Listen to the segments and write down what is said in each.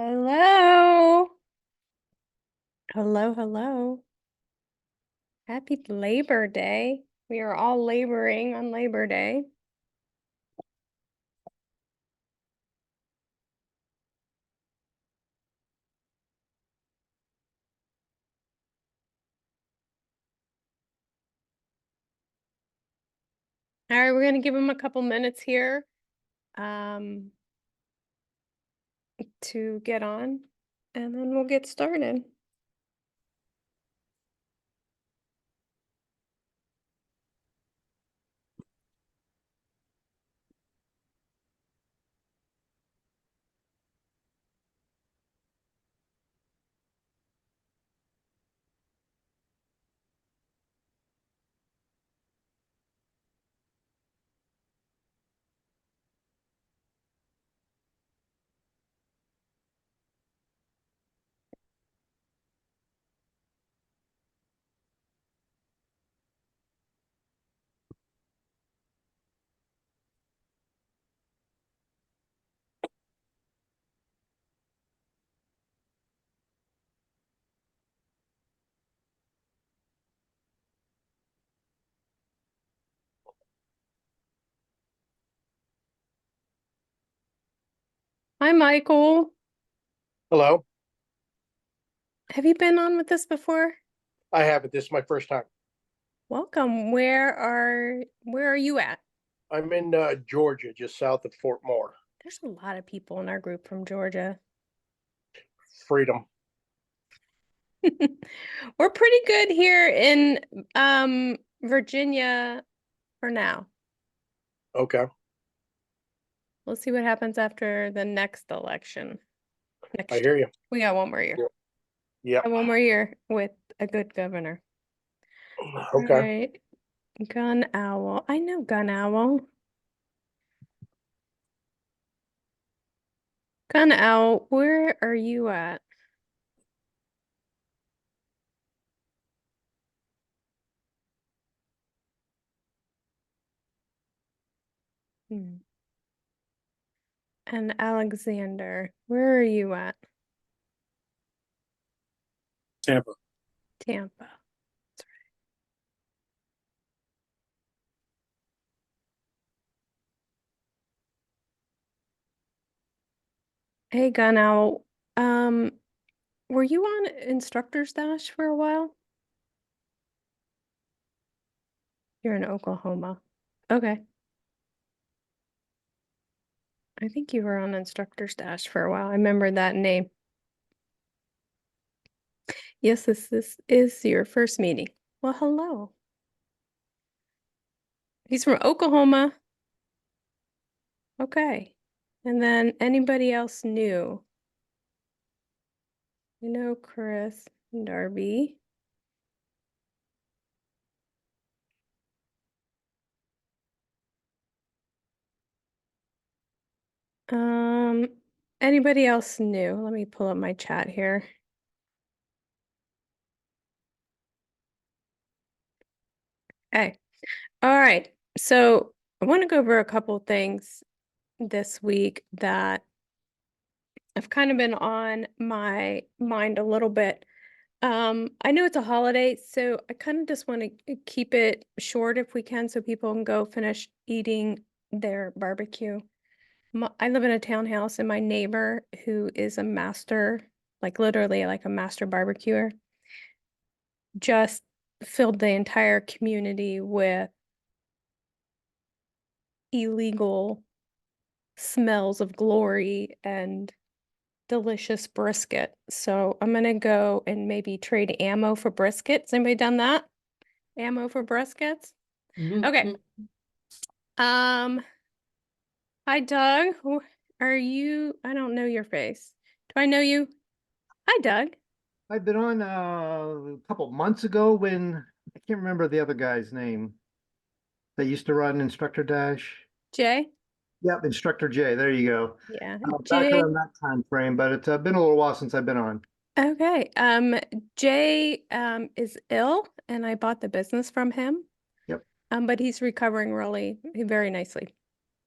Hello. Hello, hello. Happy Labor Day. We are all laboring on Labor Day. All right, we're gonna give them a couple minutes here to get on, and then we'll get started. Hi, Michael. Hello. Have you been on with us before? I haven't. This is my first time. Welcome. Where are you at? I'm in Georgia, just south of Fort Moore. There's a lot of people in our group from Georgia. Freedom. We're pretty good here in Virginia for now. Okay. We'll see what happens after the next election. I Next hear year. you. We got one more year. Yep. One more year with a good governor. All Okay. right. Gun Owl. I know Gun Owl. Gun Owl, where are you at? Hmm. And Alexander, where are you at? Tampa. Tampa. That's right. Hey, Gun Owl. Um, were you on Instructor's Dash for a while? You're in Oklahoma. Okay. I think you were on Instructor's Dash for a while. I remember that name. Yes, this is your first meeting. Well, hello. He's from Oklahoma. Okay. And then anybody else new? You know Chris and Darby. Um, Anybody else new? Let me pull up my chat here. Okay. All right. So I want to go over a couple things this week that have kind of been on my mind a little bit. I know it's a holiday, so I kind of just want to keep it short if we can so people can go finish eating their barbecue. I live in a townhouse, and my neighbor, who is a master, like literally like a master barbecuer, just filled the entire community with illegal smells of glory and delicious brisket. So I'm gonna go and maybe trade ammo for briskets. Anybody done that? Ammo for briskets? Okay. Um, Hi Doug. Are you? I don't know your face. Do I know you? Hi Doug. I've been on a couple months ago when I can't remember the other guy's name that used to run Instructor Dash. Jay? Yep, Instructor J. There you go. Yeah. Back Jay. around that time frame, but it's been a little while since I've been on. Okay. Jay is ill and I bought the business from him. Yep. But he's recovering really very nicely.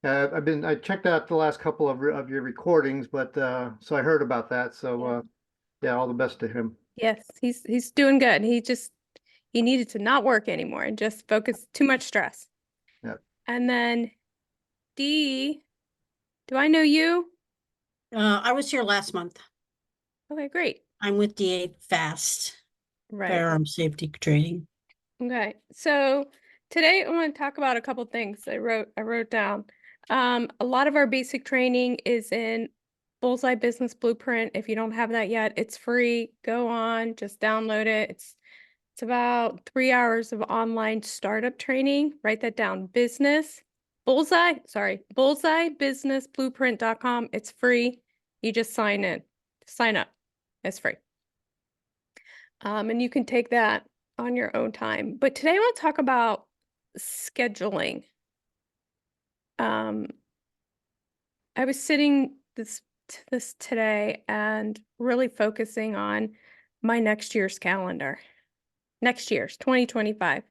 I checked out the last couple of your recordings, but so I heard about that. So yeah, all the best to him. Yes, he's doing good. He needed to not work anymore and just focus too much stress. Yeah. And then D, do I know you? I was here last month. Okay, great. I'm with DA Fast, Right. Firearm Safety Training. Okay. So today I want to talk about a couple things I wrote down. A lot of our basic training is in Bullseye Business Blueprint. If you don't have that yet, it's free. Go on, just download it. It's about 3 hours of online startup training. Write that down. Bullseyebusinessblueprint.com. It's free. You just sign up. It's free. And you can take that on your own time. But today I want to talk about scheduling. I was sitting this today and really focusing on my next year's calendar. Next year's 2025.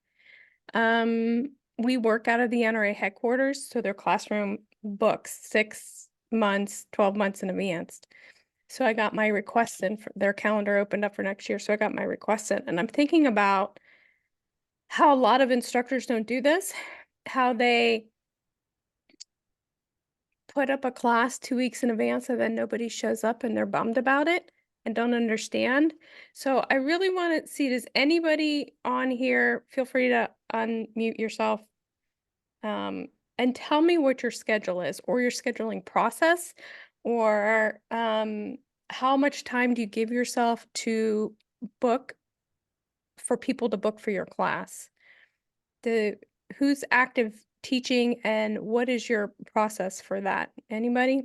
We work out of the NRA headquarters, so their classroom books 6 months, 12 months in advance. So I got my requests in for their calendar opened up for next year. So I got my requests in, and I'm thinking about how a lot of instructors don't do this, how they put up a class 2 weeks in advance and then nobody shows up and they're bummed about it and don't understand. So I really want to see, does anybody on here, feel free to unmute yourself, and tell me what your schedule is or your scheduling process, or how much time do you give yourself to book for people to book for your class? Who's active teaching and what is your process for that? Anybody?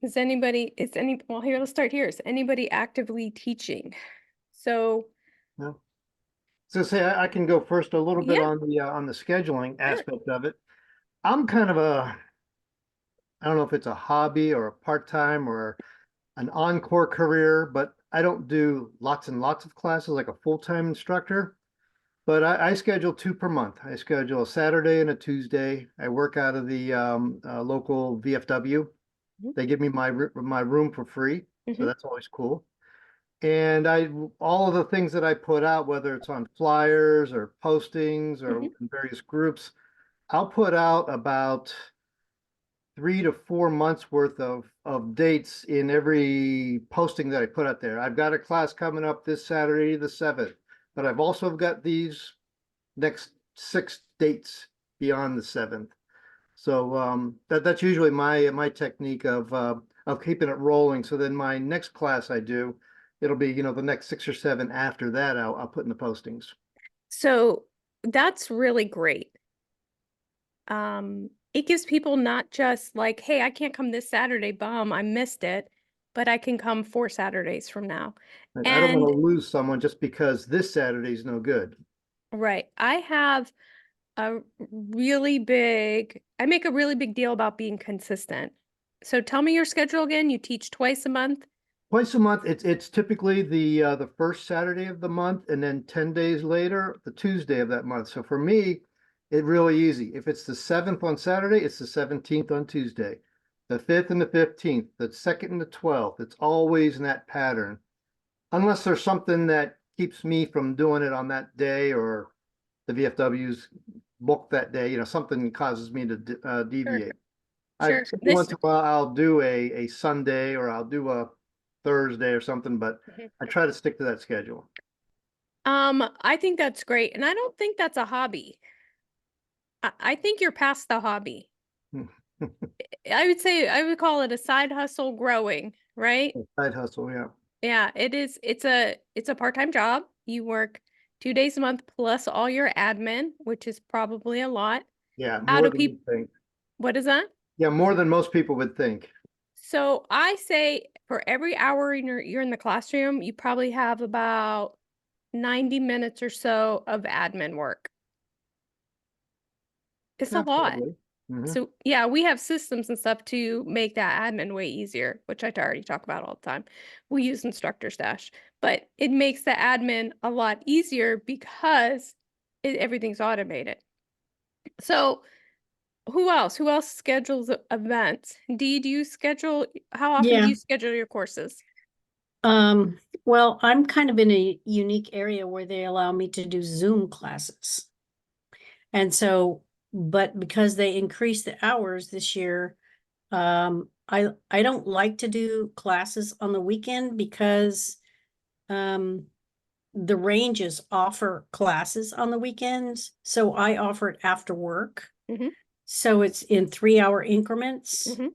Well, here, let's start here. Is anybody actively teaching? So, Yeah. So say I can go first a little bit yeah, on the scheduling sure. aspect of it. I'm kind of I don't know if it's a hobby or a part-time or an encore career, but I don't do lots and lots of classes like a full-time instructor. But I schedule two per month. I schedule a Saturday and a Tuesday. I work out of the local VFW. Mhm. They give me my room for free, so Mhm. that's always cool. And all of the things that I put out, whether it's on flyers or postings or Mhm. in various groups, I'll put out about 3 to 4 months worth of dates in every posting that I put out there. I've got a class coming up this Saturday, the 7th, but I've also got these next 6 dates beyond the 7th. So that's usually my technique of keeping it rolling. So then my next class I do, it'll be, the next 6 or 7 after that I'll put in the postings. So that's really great. It gives people not just like, hey, I can't come this Saturday, bum, I missed it, but I can come 4 Saturdays from now. I don't want And to lose someone just because this Saturday's no good. right, I make a really big deal about being consistent. So tell me your schedule again. You teach twice a month? Twice a month, it's typically the first Saturday of the month, and then 10 days later, the Tuesday of that month. So for me, it's really easy. If it's the 7th on Saturday, it's the 17th on Tuesday. The 5th and the 15th, the 2nd and the 12th. It's always in that pattern. Unless there's something that keeps me from doing it on that day, or the VFW's booked that day, something causes me to Sure, deviate. Every sure. once in a while, I'll do a Sunday, or I'll do a Thursday or something, but Mhm. I try to stick to that schedule. I think that's great. And I don't think that's a hobby. I think you're past the hobby. I would call it a side hustle growing, right? Side hustle, yeah. Yeah, it is. It's a part-time job. You work 2 days a month plus all your admin, which is probably a lot. Yeah, How more do than you people, think. what is that? Yeah, more than most people would think. So I say for every hour you're in the classroom, you probably have about 90 minutes or so of admin work. It's a Yeah, lot. probably. Mhm. So yeah, we have systems and stuff to make that admin way easier, which I already talk about all the time. We use Instructor Stash, but it makes the admin a lot easier because everything's automated. So who else? Who else schedules events? Dee, do you schedule, how often do Yeah. you schedule your courses? Well, I'm kind of in a unique area where they allow me to do Zoom classes. And so, but because they increased the hours this year, I don't like to do classes on the weekend because the ranges offer classes on the weekends. So I offer it after work. Mhm. So it's in 3-hour increments. Mhm.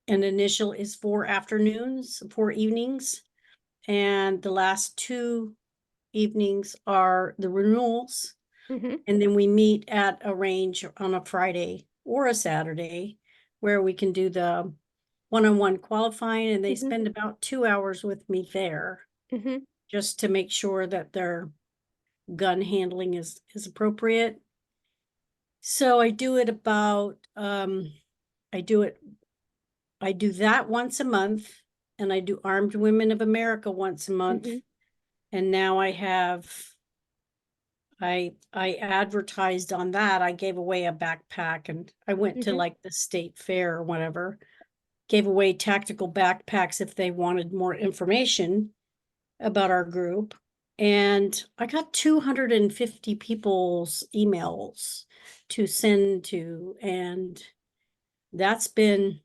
An initial is 4 afternoons, 4 evenings, and the last 2 evenings are the renewals. Mhm. And then we meet at a range on a Friday or a Saturday where we can do the one-on-one qualifying, and they Mhm. spend about 2 hours with me there Mhm. just to make sure that their gun handling is appropriate. So I do it about I do that once a month, and I do Armed Women of America once a month. Mhm. And now I advertised on that. I gave away a backpack, and I went to Mhm. like the state fair or whatever. Gave away tactical backpacks if they wanted more information about our group. And I got 250 people's emails to send to, and that's been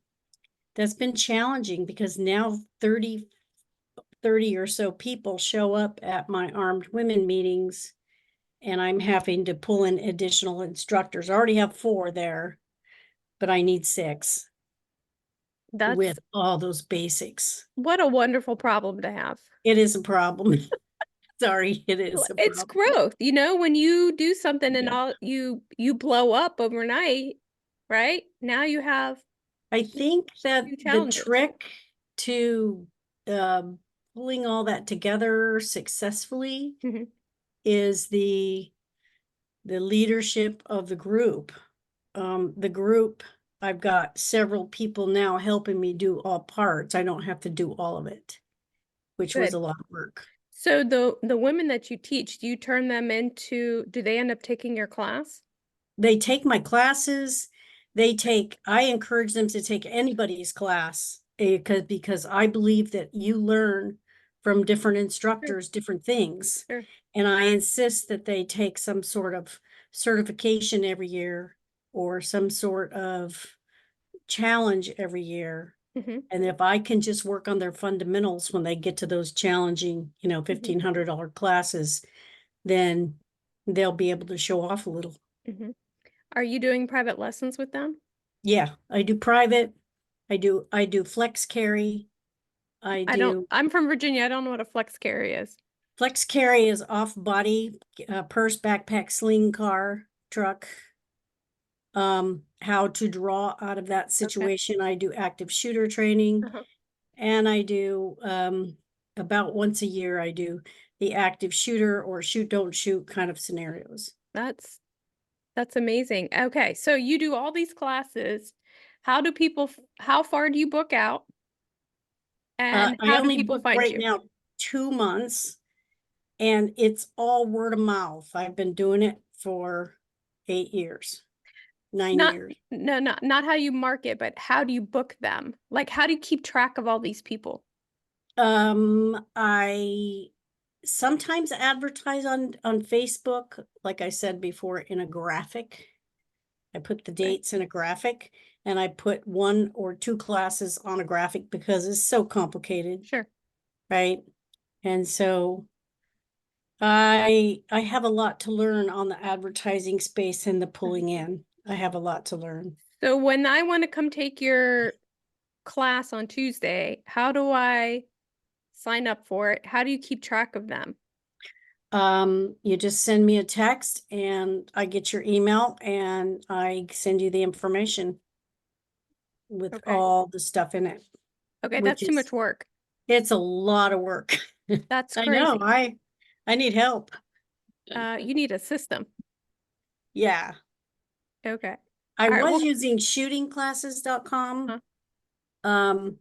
challenging because now 30 or so people show up at my armed women meetings, and I'm having to pull in additional instructors. I already have 4 there, but I need 6 That's with all those basics. what a wonderful problem to have. It is a problem. Sorry, it is a It's problem. growth, when you do something and Yeah. all you blow up overnight, right? Now you have I think that new the challenges. trick to pulling all that together successfully Mhm. is the leadership of the group. The group, I've got several people now helping me do all parts. I don't have to do all of it, which was Good. a lot of work. So the women that you teach, do you turn them into, do they end up taking your class? They take my classes. I encourage them to take anybody's class because I believe that you learn from different Sure, instructors, different things. sure. And I insist that they take some sort of certification every year or some sort of challenge every year. Mhm. And if I can just work on their fundamentals when they get to those challenging, Mhm. $1,500 classes, then they'll be able to show off a little. Mhm. Are you doing private lessons with them? Yeah, I do private. I do flex carry. I'm from Virginia. I don't know what a flex carry is. Flex carry is off body, purse, backpack, sling, car, truck. How to draw out of that Okay. situation. I do active shooter training, Uh-huh. and I do about once a year I do the active shooter or shoot don't shoot kind of scenarios. That's amazing. Okay, so you do all these classes. How far do you book out? And I how do only people book find right you? now 2 months, and it's all word of mouth. I've been doing it for 8 years, 9 Not years. no, not how you market, but how do you book them? Like, how do you keep track of all these people? I sometimes advertise on Facebook, like I said before, in a graphic. I put the Okay, dates in a graphic, and I put 1 or 2 classes on a graphic because it's so complicated, sure. right? And so I have a lot to learn on the advertising space and the pulling in. I have a lot to learn. So when I want to come take your class on Tuesday, how do I sign up for it? How do you keep track of them? You just send me a text and I get your email and I send you the information with Okay. all the stuff in it, Okay, which that's too is, much work. it's a lot of work. That's I know, crazy. I need help. You need a system. Yeah. Okay. I All right, was well, using shootingclasses.com. huh, Um,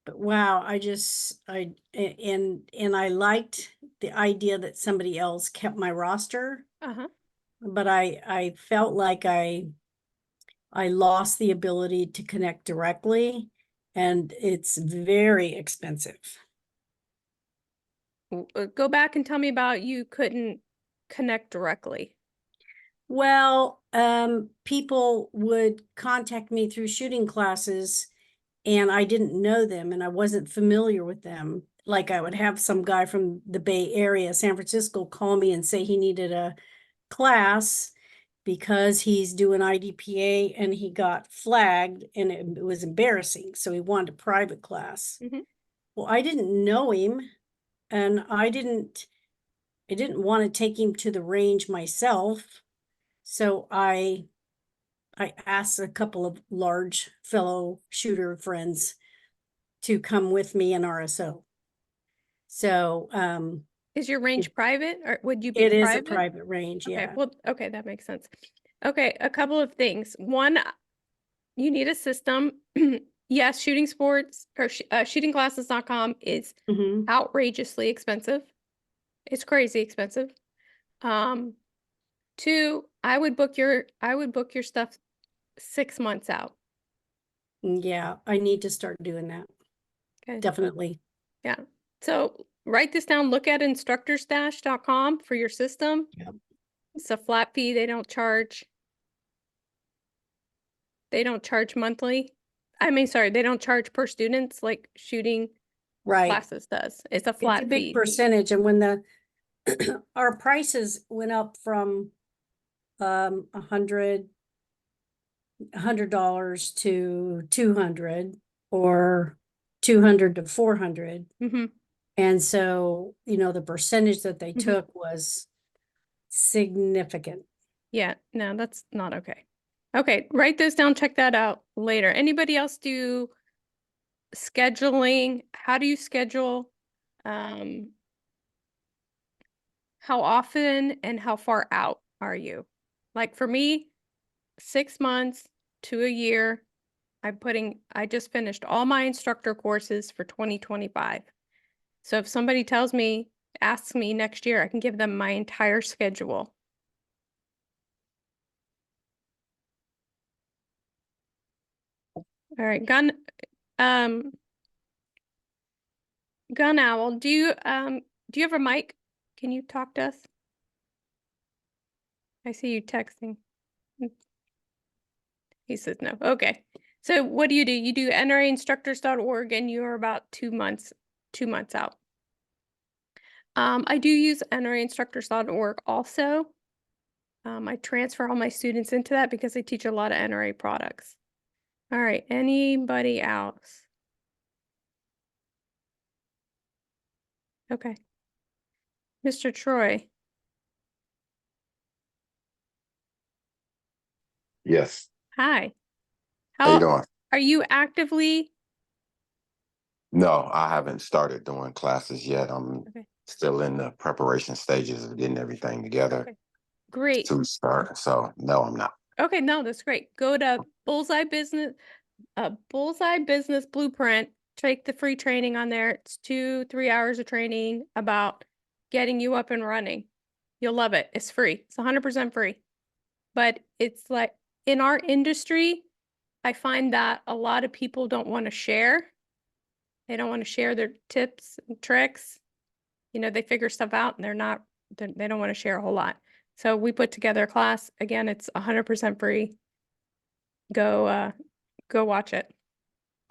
But wow, and I liked the idea that somebody else kept my roster, Uh-huh. but I felt like I lost the ability to connect directly, and it's very expensive. Go back and tell me about you couldn't connect directly. Well, people would contact me through shooting classes and I didn't know them and I wasn't familiar with them. Like I would have some guy from the Bay Area, San Francisco, call me and say he needed a class because he's doing IDPA and he got flagged and it was embarrassing. So he wanted a private class. Mhm. Well, I didn't know him and I didn't want to take him to the range myself. So I asked a couple of large fellow shooter friends to come with me in RSO. So Is your range private or would you be it is a private? private range, Okay, yeah. well, okay, that makes sense. Okay, a couple of things. One, you need a system. Yes, shooting sports or shootingclasses.com is Mhm. outrageously expensive. It's crazy expensive. Two, I would book your stuff 6 months out. Yeah, I need to start doing that. Okay. Definitely. Yeah. So write this down. Look at instructorstash.com for your system. Yep. It's a flat fee. They don't charge. They don't charge monthly. I mean, sorry, they don't charge per students like shooting Right. classes does. It's a It's a flat big fee. percentage. And when the our prices went up from $100 to 200 or 200 to 400. Hmm. And so, the percentage that they Mhm. took was significant. Yeah, no, that's not okay. Okay, write those down, check that out later. Anybody else do scheduling? How do you schedule? How often and how far out are you? Like for me, 6 months to a year. I just finished all my instructor courses for 2025. So if somebody asks me next year, I can give them my entire schedule. All right, um, Gun Owl, do you have a mic? Can you talk to us? I see you texting. He says no. Okay. So what do? You do nrainstructors.org and you're about 2 months out. I do use nrainstructors.org also. I transfer all my students into that because I teach a lot of NRA products. All right, anybody else? Okay. Mr. Troy, Yes. hi. How you doing? Are you actively? No, I haven't started doing classes yet. I'm Okay. still in the preparation stages of getting everything together Okay. Great. to start. So no, I'm not. Okay, no, that's great. Go to Bullseye Business Blueprint. Take the free training on there. It's 2-3 hours of training about getting you up and running. You'll love it. It's free. It's 100% free. But it's like in our industry, I find that a lot of people don't want to share. They don't want to share their tips and tricks. They figure stuff out and they don't want to share a whole lot. So we put together a class. Again, it's 100% free. Go watch it.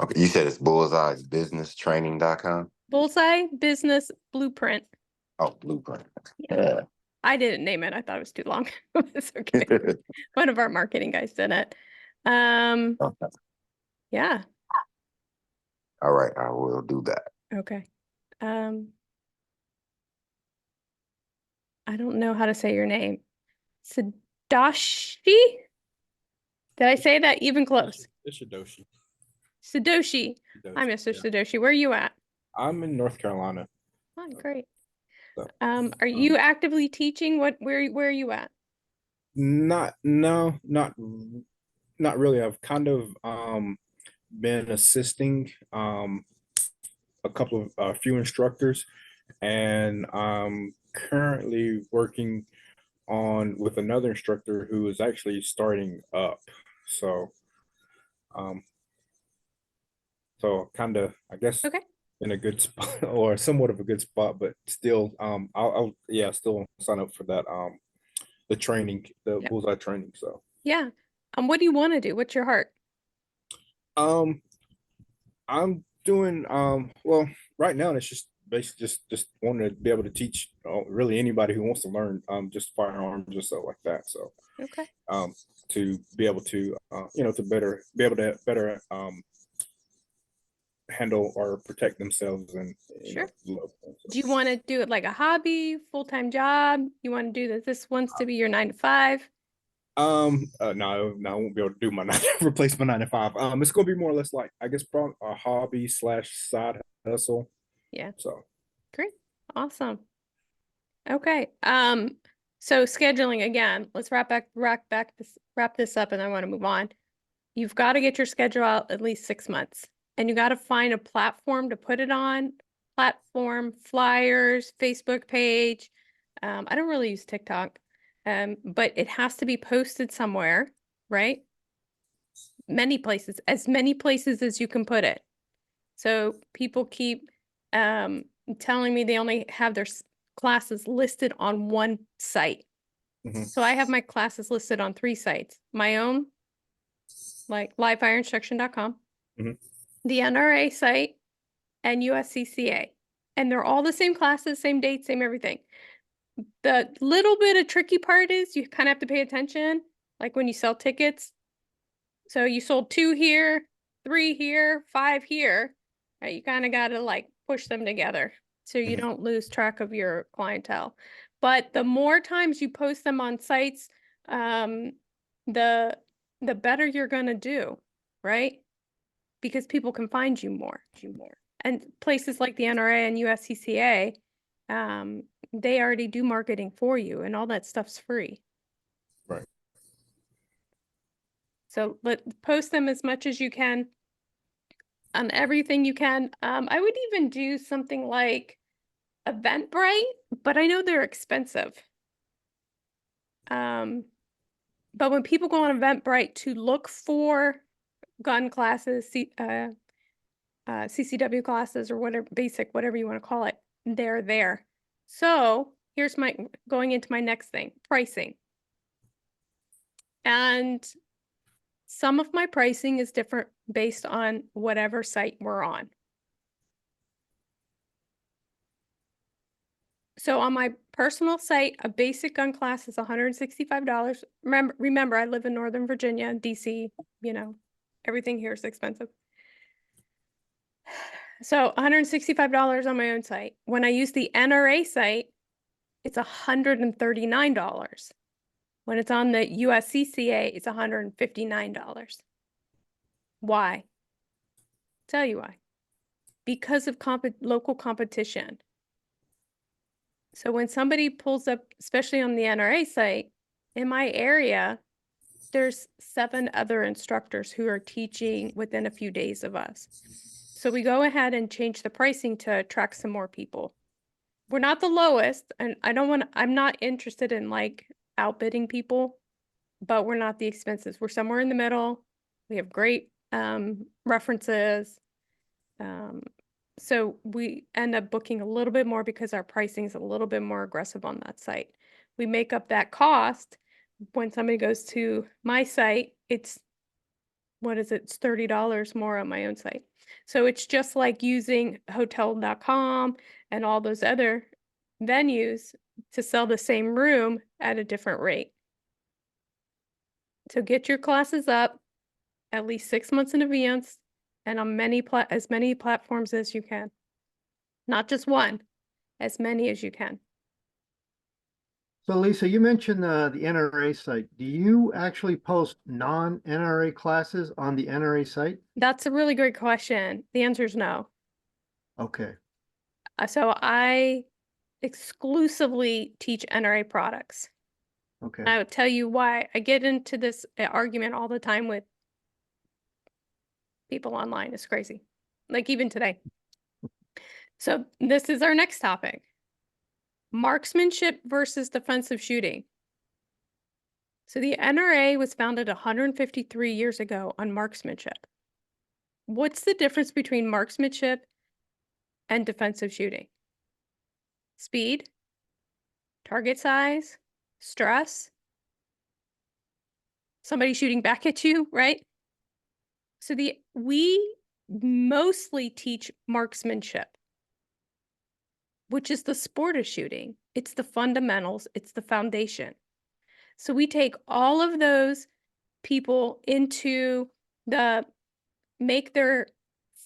Okay. You said it's bullseyebusinesstraining.com? Bullseye Business Blueprint. Oh, Blueprint. Yeah. I didn't name it. I thought it was too long. It's okay. One of our marketing guys did it. Okay. Yeah. All right, I will do that. Okay. I don't know how to say your name. Sadashi? Did I say that even close? It's Shidoshi. Sadoshi. Hi, Mr. Sadoshi. Where are you at? I'm in North Carolina. Oh, great. So, Are you actively teaching? Where are you at? not really. I've kind of been assisting a couple of a few instructors, and I'm currently working on with another instructor who is actually starting up. So, um, so kind of, I guess, Okay. in a good spot or somewhat of a good spot, but still, I'll yeah, still sign up for that, the training, the Yep. bullseye training. So, Yeah. What do you want to do? What's your heart? um, I'm doing, well, right now it's just basically just wanting to be able to teach really anybody who wants to learn, just firearms or stuff like that. So, Okay. to be able to, to be able to better, handle or protect themselves and Sure. loved ones. Do you want to do it like a hobby, full-time job? You want to do this wants to be your 9 to 5? No, I won't be able to do my replace my 9 to 5. It's gonna be more or less like, I guess, probably a hobby slash side hustle. Yeah. So, Great. Awesome. Okay. So scheduling again, let's wrap this up and I want to move on. You've got to get your schedule out at least 6 months and you got to find a platform to put it on. Platform, flyers, Facebook page. I don't really use TikTok. But it has to be posted somewhere, right? Many places as you can put it. So people keep telling me they only have their classes listed on one site. Mhm. So I have my classes listed on 3 sites. My own, like livefirinstruction.com, Mhm. the NRA site, and USCCA. And they're all the same classes, same dates, same everything. The little bit of tricky part is you kind of have to pay attention, like when you sell tickets. So you sold 2 here, 3 here, 5 here. Right? You kind of got to like push them together so you Mhm. don't lose track of your clientele. But the more times you post them on sites, um, the the better you're going to do, right? Because people can find you more. And places like the NRA and USCCA, they already do marketing for you, and all that stuff's free. Right. So post them as much as you can on everything you can. I would even do something like Eventbrite, but I know they're expensive. But when people go on Eventbrite to look for gun classes, CCW classes, or whatever, basic, whatever you want to call it, they're there. So here's going into my next thing, pricing. And some of my pricing is different based on whatever site we're on. So on my personal site, a basic gun class is $165. Remember, I live in Northern Virginia, DC, everything here is expensive. So $165 on my own site. When I use the NRA site, it's $139. When it's on the USCCA, it's $159. Why? Tell you why. Because of local competition. So when somebody pulls up, especially on the NRA site, in my area, there's 7 other instructors who are teaching within a few days of us. So we go ahead and change the pricing to attract some more people. We're not the lowest, and I'm not interested in like outbidding people, but we're not the expenses. We're somewhere in the middle. We have great references. So we end up booking a little bit more because our pricing is a little bit more aggressive on that site. We make up that cost when somebody goes to my site. It's It's $30 more on my own site. So it's just like using hotel.com and all those other venues to sell the same room at a different rate. So get your classes up at least 6 months in advance and on as many platforms as you can. Not just one, as many as you can. So Lisa, you mentioned the NRA site. Do you actually post non-NRA classes on the NRA site? That's a really great question. The answer is no. Okay. So I exclusively teach NRA products. Okay. I would tell you why. I get into this argument all the time with people online. It's crazy. Like even today. So this is our next topic. Marksmanship versus defensive shooting. So the NRA was founded 153 years ago on marksmanship. What's the difference between marksmanship and defensive shooting? Speed, target size, stress, somebody shooting back at you, right? So we mostly teach marksmanship, which is the sport of shooting. It's the fundamentals, it's the foundation. So we take all of those people into make their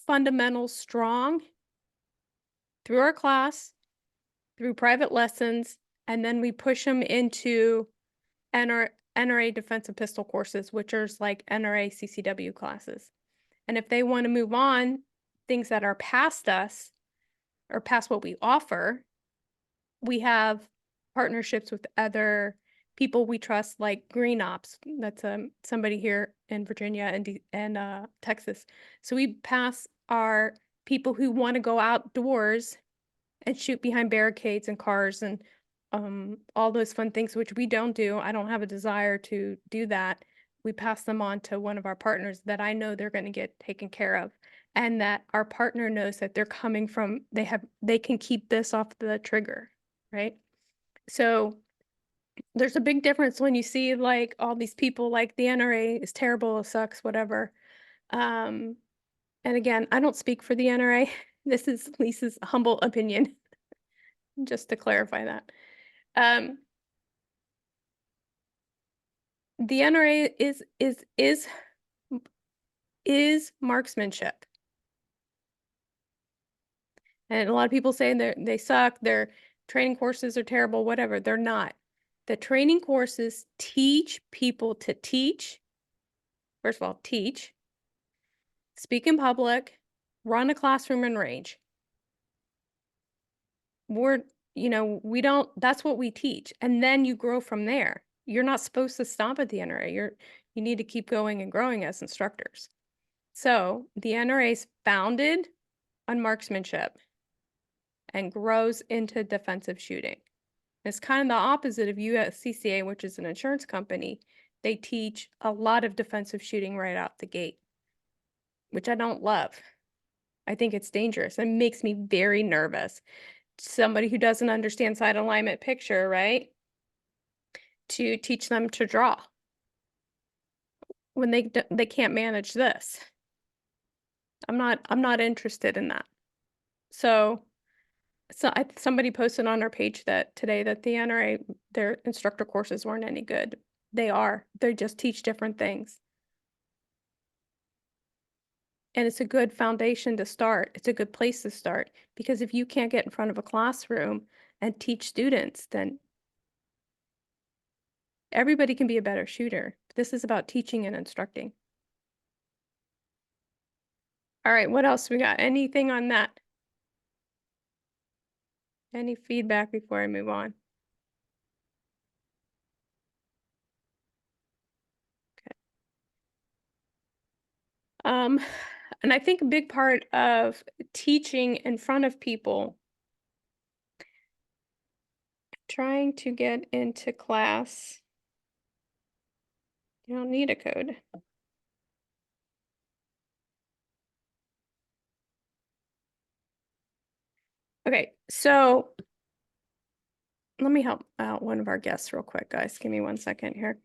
fundamentals strong through our class, through private lessons, and then we push them into NRA defensive pistol courses, which are like NRA CCW classes. And if they want to move on, things that are past us or past what we offer, we have partnerships with other people we trust, like Green Ops. That's somebody here in Virginia and Texas. So we pass our people who want to go outdoors and shoot behind barricades and cars and all those fun things, which we don't do. I don't have a desire to do that. We pass them on to one of our partners that I know they're going to get taken care of, and that our partner knows that they're coming from, they can keep this off the trigger, right? So there's a big difference when you see like all these people like the NRA is terrible, it sucks, whatever. And again, I don't speak for the NRA. This is Lisa's humble opinion, just to clarify that. The NRA is marksmanship. And a lot of people say they suck, their training courses are terrible, whatever. They're not. The training courses teach people to teach. First of all, teach, speak in public, run a classroom and range. We don't, that's what we teach. And then you grow from there. You're not supposed to stop at the NRA. You need to keep going and growing as instructors. So the NRA is founded on marksmanship and grows into defensive shooting. It's kind of the opposite of USCCA, which is an insurance company. They teach a lot of defensive shooting right out the gate, which I don't love. I think it's dangerous and makes me very nervous. Somebody who doesn't understand sight alignment picture, right? To teach them to draw when they can't manage this. I'm not interested in that. So somebody posted on our page today that the NRA, their instructor courses weren't any good. They just teach different things. And it's a good foundation to start. It's a good place to start, because if you can't get in front of a classroom and teach students, then everybody can be a better shooter. This is about teaching and instructing. All right, what else we got? Anything on that? Any feedback before I move on? Okay. And I think a big part of teaching in front of people, trying to get into class, you don't need a code. Okay, so let me help out one of our guests real quick, guys. Give me 1 second here.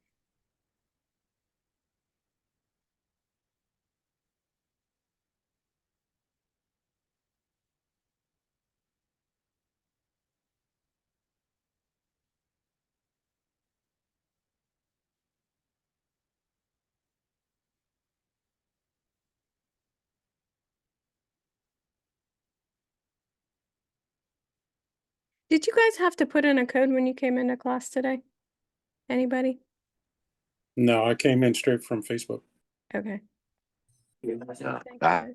Did you guys have to put in a code when you came into class today? Anybody? No, I came in straight from Facebook. Okay. Thanks, I guys.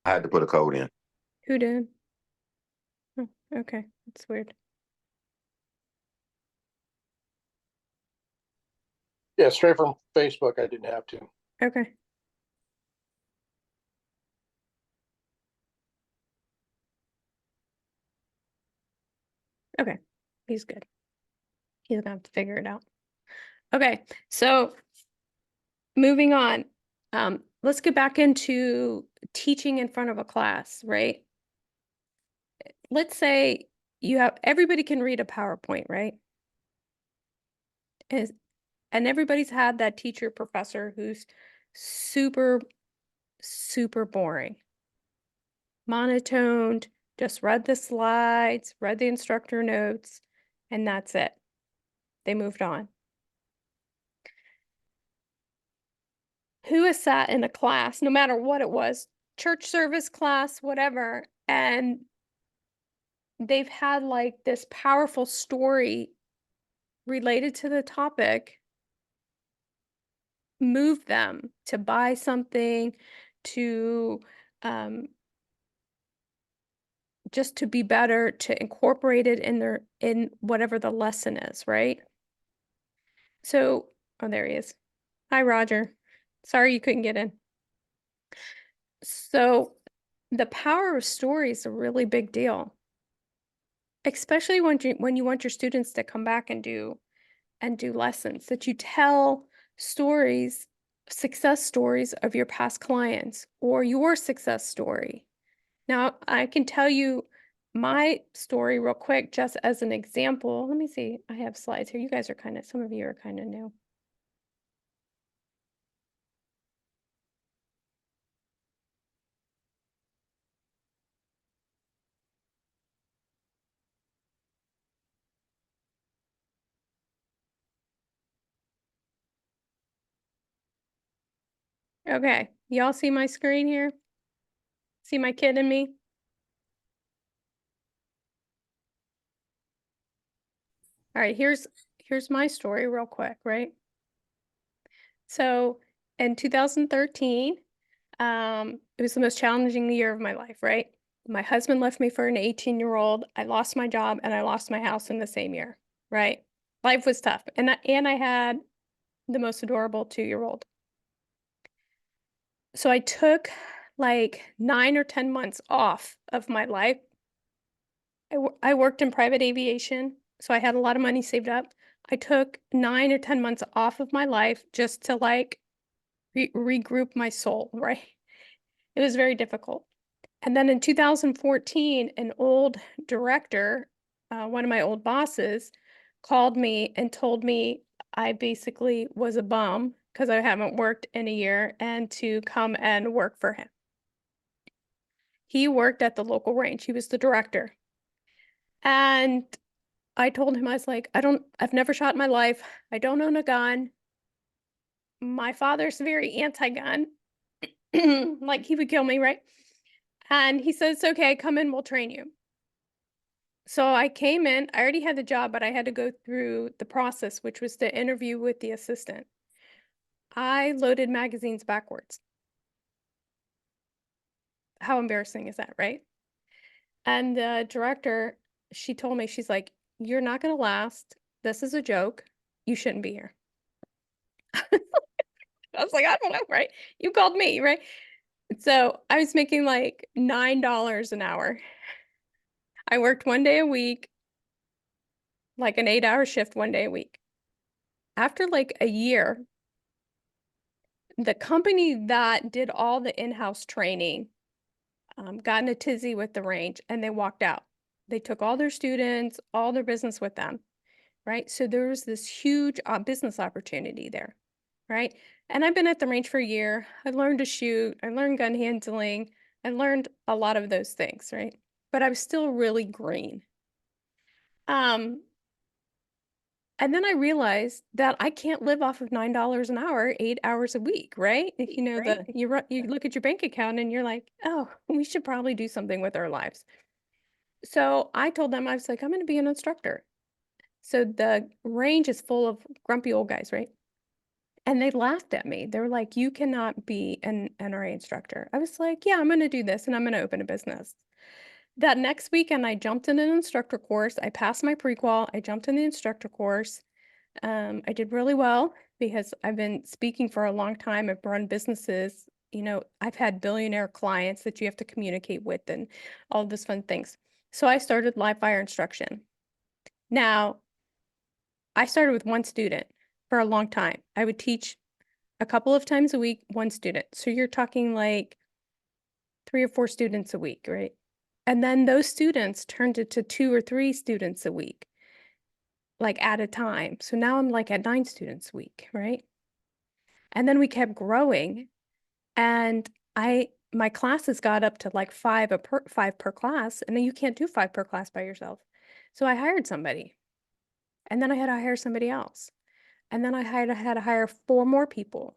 had to put a code in. Who did? Oh, okay, that's weird. Yeah, straight from Facebook. I didn't have to. Okay. Okay, he's good. He's gonna have to figure it out. Okay, so moving on. Let's get back into teaching in front of a class, right? Let's say everybody can read a PowerPoint, right? Is And everybody's had that teacher professor who's super, super boring, monotoned, just read the slides, read the instructor notes, and that's it. They moved on. Who has sat in a class, no matter what it was, church service class, whatever, and they've had like this powerful story related to the topic move them to buy something, to just to be better, to incorporate it in whatever the lesson is, right? So, oh, there he is. Hi, Roger. Sorry you couldn't get in. So, the power of story is a really big deal, especially when you want your students to come back and do lessons, that you tell stories, success stories of your past clients or your success story. Now, I can tell you my story real quick, just as an example. Let me see. I have slides here. You guys are some of you are kind of new. Okay. Y'all see my screen here? See my kid and me? All right, here's my story real quick, right? So in 2013, it was the most challenging year of my life, right? My husband left me for an 18-year-old. I lost my job and I lost my house in the same year, right? Life was tough. And I had the most adorable 2-year-old. So I took like 9 or 10 months off of my life. I worked in private aviation, so I had a lot of money saved up. I took 9 or 10 months off of my life just to like regroup my soul, right? It was very difficult. And then in 2014, an old director, one of my old bosses, called me and told me I basically was a bum because I haven't worked in a year and to come and work for him. He worked at the local range. He was the director. And I told him, I was like, I've never shot in my life. I don't own a gun. My father's very anti-gun. Like he would kill me, right? And he said, it's okay, come in, we'll train you. So I came in, I already had the job, but I had to go through the process, which was the interview with the assistant. I loaded magazines backwards. How embarrassing is that, right? And the director, she told me, she's like, you're not going to last. This is a joke. You shouldn't be here. I was like, I don't know, right? You called me, right? So I was making like $9 an hour. I worked 1 day a week, like an 8-hour shift 1 day a week. After like a year, the company that did all the in-house training got in a tizzy with the range and they walked out. They took all their students, all their business with them, right? So there was this huge business opportunity there, right? And I've been at the range for a year. I learned to shoot. I learned gun handling. I learned a lot of those things, right? But I was still really green. And then I realized that I can't live off of $9 an hour, 8 hours a week, right? You know, you look at your bank account and you're like, oh, we should probably do something with our lives. So I told them, I was like, I'm going to be an instructor. So the range is full of grumpy old guys, right? And they laughed at me. They were like, you cannot be an NRA instructor. I was like, yeah, I'm going to do this and I'm going to open a business. That next weekend, I jumped in an instructor course. I passed my pre-qual. I jumped in the instructor course. I did really well because I've been speaking for a long time. I've run businesses. You know, I've had billionaire clients that you have to communicate with and all of those fun things. So I started live fire instruction. Now, I started with one student for a long time. I would teach a couple of times a week, one student. So you're talking like 3 or 4 students a week, right? And then those students turned it to 2 or 3 students a week, like at a time. So now I'm like at 9 students a week, right? And then we kept growing, and my classes got up to like 5 per class, and then you can't do 5 per class by yourself. So I hired somebody, and then I had to hire somebody else. And then I had to hire 4 more people.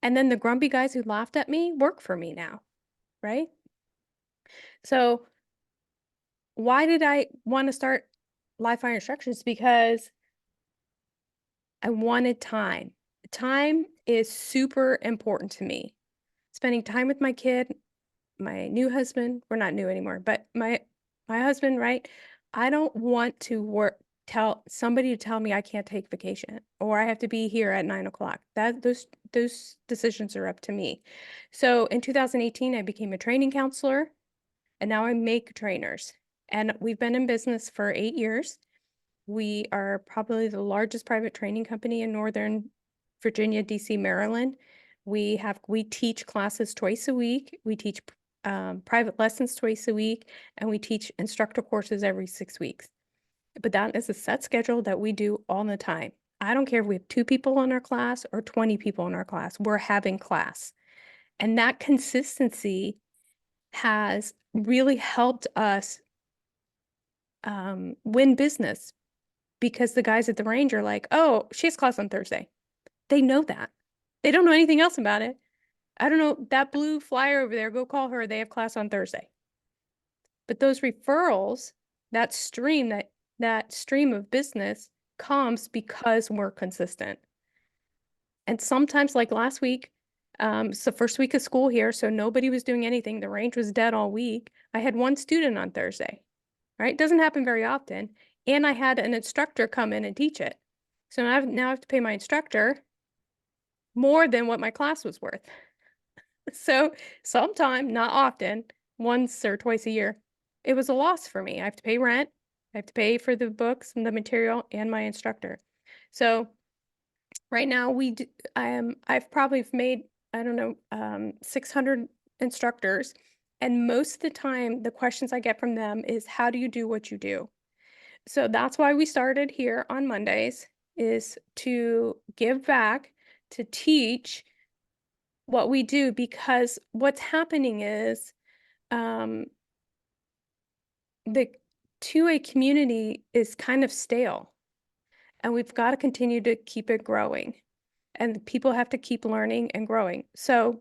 And then the grumpy guys who laughed at me work for me now, right? So why did I want to start live fire instructions? Because I wanted time. Time is super important to me. Spending time with my kid, my new husband, we're not new anymore, but my husband, right? I don't want to tell somebody to tell me I can't take vacation or I have to be here at 9 o'clock. Those decisions are up to me. So in 2018, I became a training counselor, and now I make trainers. And we've been in business for 8 years. We are probably the largest private training company in Northern Virginia, DC, Maryland. We teach classes twice a week. We teach private lessons twice a week, and we teach instructor courses every 6 weeks. But that is a set schedule that we do all the time. I don't care if we have 2 people in our class or 20 people in our class, we're having class. And that consistency has really helped us win business, because the guys at the range are like, oh, she has class on Thursday. They know that. They don't know anything else about it. I don't know, that blue flyer over there, go call her. They have class on Thursday. But those referrals, that stream of business comes because we're consistent. And sometimes, like last week, it's the first week of school here, so nobody was doing anything. The range was dead all week. I had 1 student on Thursday, right? Doesn't happen very often. And I had an instructor come in and teach it. So now I have to pay my instructor more than what my class was worth. So sometime, not often, once or twice a year, it was a loss for me. I have to pay rent, I have to pay for the books and the material and my instructor. So right now I've probably made, I don't know, 600 instructors. And most of the time, the questions I get from them is, how do you do what you do? So that's why we started here on Mondays, is to give back, to teach what we do, because what's happening is the 2A community is kind of stale, and we've got to continue to keep it growing, and people have to keep learning and growing. So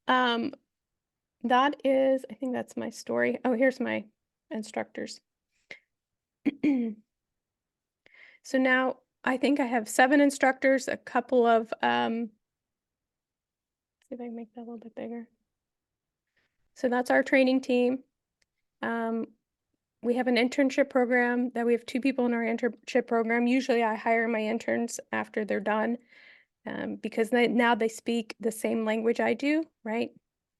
that is, I think that's my story. Oh, here's my instructors. So now I think I have 7 instructors, a couple of, see if I can make that a little bit bigger. So that's our training team. We have an internship program that we have 2 people in our internship program. Usually I hire my interns after they're done, because now they speak the same language I do, right?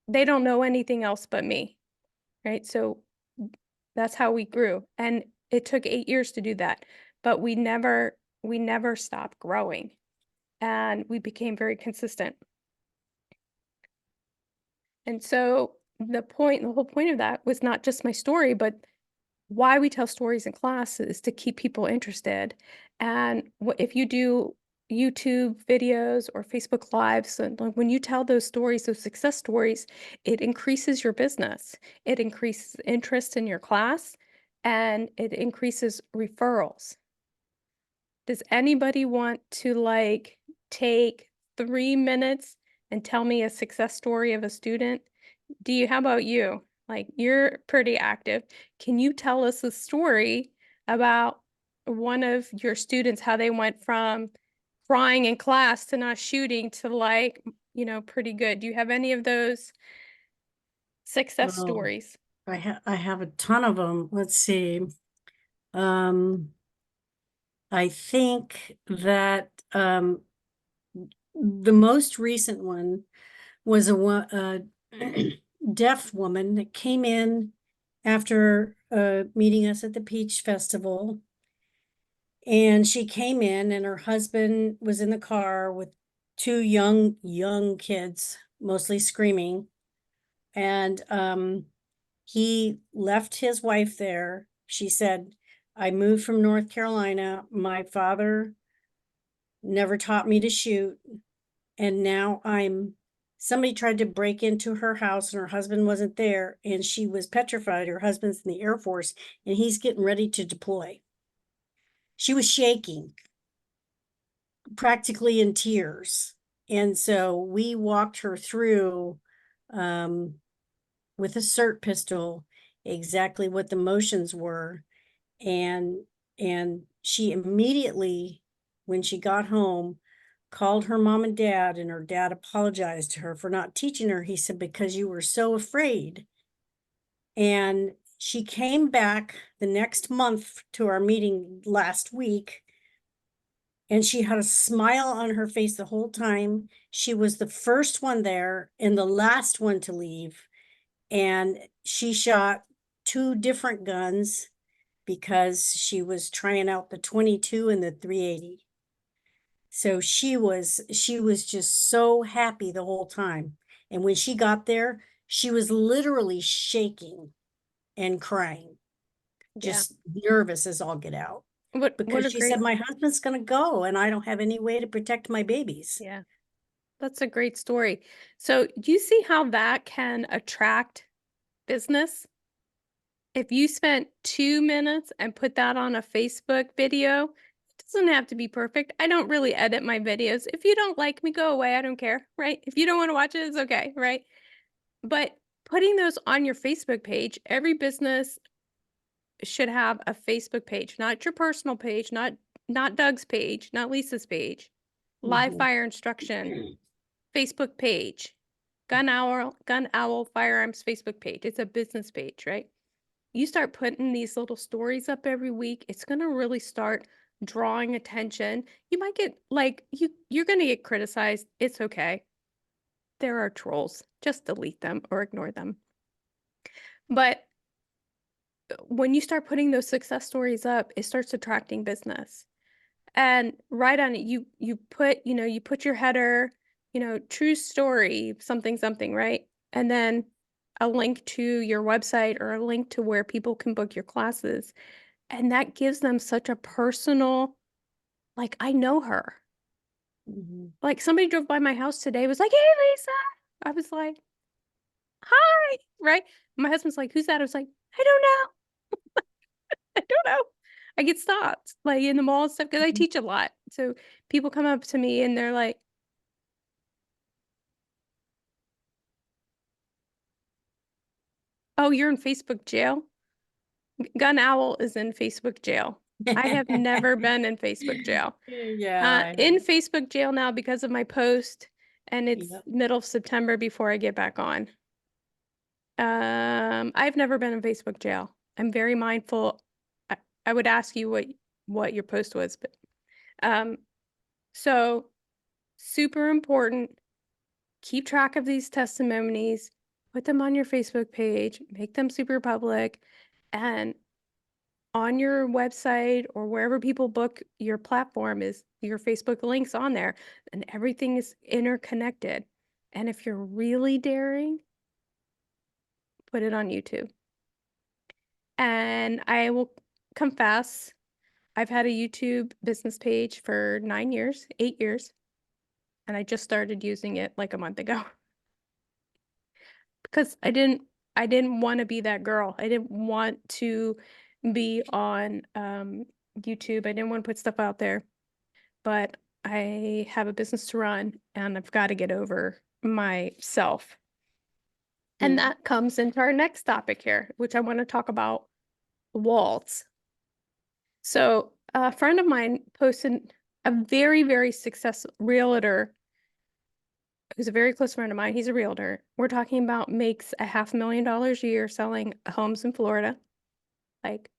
They don't know anything else but me, right? So that's how we grew. And it took 8 years to do that, but we never stopped growing, and we became very consistent. And so the whole point of that was not just my story, but why we tell stories in class is to keep people interested. And if you do YouTube videos or Facebook Lives, and like when you tell those stories, those success stories, it increases your business. It increases interest in your class, and it increases referrals. Does anybody want to like take 3 minutes and tell me a success story of a student? How about you? Like, you're pretty active. Can you tell us a story about one of your students, how they went from crying in class to not shooting to like, pretty good? Do you have any of those success Well, stories? I have a ton of them. Let's see. I think that the most recent one was a deaf woman that came in after meeting us at the Peach Festival. And she came in and her husband was in the car with two young kids, mostly screaming. And he left his wife there. She said, I moved from North Carolina. My father never taught me to shoot. And now somebody tried to break into her house and her husband wasn't there. And she was petrified. Her husband's in the Air Force and he's getting ready to deploy. She was shaking, practically in tears. And so we walked her through with a SIRT pistol exactly what the motions were. And she immediately, when she got home, called her mom and dad, and her dad apologized to her for not teaching her. He said, because you were so afraid. And she came back the next month to our meeting last week, and she had a smile on her face the whole time. She was the first one there and the last one to leave. And she shot 2 different guns because she was trying out the 22 and the 380. So she was just so happy the whole time. And when she got there, she was literally shaking and crying, just nervous as all get out. What Because a she great, said, my husband's going to go and I don't have any way to protect my babies. yeah, that's a great story. So do you see how that can attract business? If you spent 2 minutes and put that on a Facebook video, it doesn't have to be perfect. I don't really edit my videos. If you don't like me, go away. I don't care, right? If you don't want to watch it, it's okay, right? But putting those on your Facebook page, every business should have a Facebook page, not your personal page, not Doug's page, not Lisa's page. Live Mhm. fire instruction, Facebook page. Gun Owl Firearms Facebook page. It's a business page, right? You start putting these little stories up every week, it's going to really start drawing attention. You might get you're going to get criticized. It's okay. There are trolls. Just delete them or ignore them. But when you start putting those success stories up, it starts attracting business. And right on it, you put your header, true story, something, right? And then a link to your website or a link to where people can book your classes. And that gives them such a personal, like, I know her. Mhm. Like somebody drove by my house today, was like, hey, Lisa. I was like, hi, right? My husband's like, who's that? I was like, I don't know. I don't know. I get stopped like in the mall and stuff because I teach a lot. So people come up to me and they're like, oh, you're in Facebook jail? Gun Owl is in Facebook jail. I have never been in Facebook jail. Yeah. In Facebook jail now because of my post, and it's Yep. middle of September before I get back on. I've never been in Facebook jail. I'm very mindful. I would ask you what your post was, but so super important. Keep track of these testimonies, put them on your Facebook page, make them super public, and on your website or wherever people book your platform is your Facebook links on there, and everything is interconnected. And if you're really daring, put it on YouTube. And I will confess, I've had a YouTube business page for 9 years, 8 years, and I just started using it like a month ago. Because I didn't want to be that girl. I didn't want to be on YouTube. I didn't want to put stuff out there. But I have a business to run and I've got to get over myself. And that comes into our next topic here, which I want to talk about walls. So a friend of mine posted, a very, very successful realtor who's a very close friend of mine. He's a realtor. We're talking about makes $500,000 a year selling homes in Florida. Like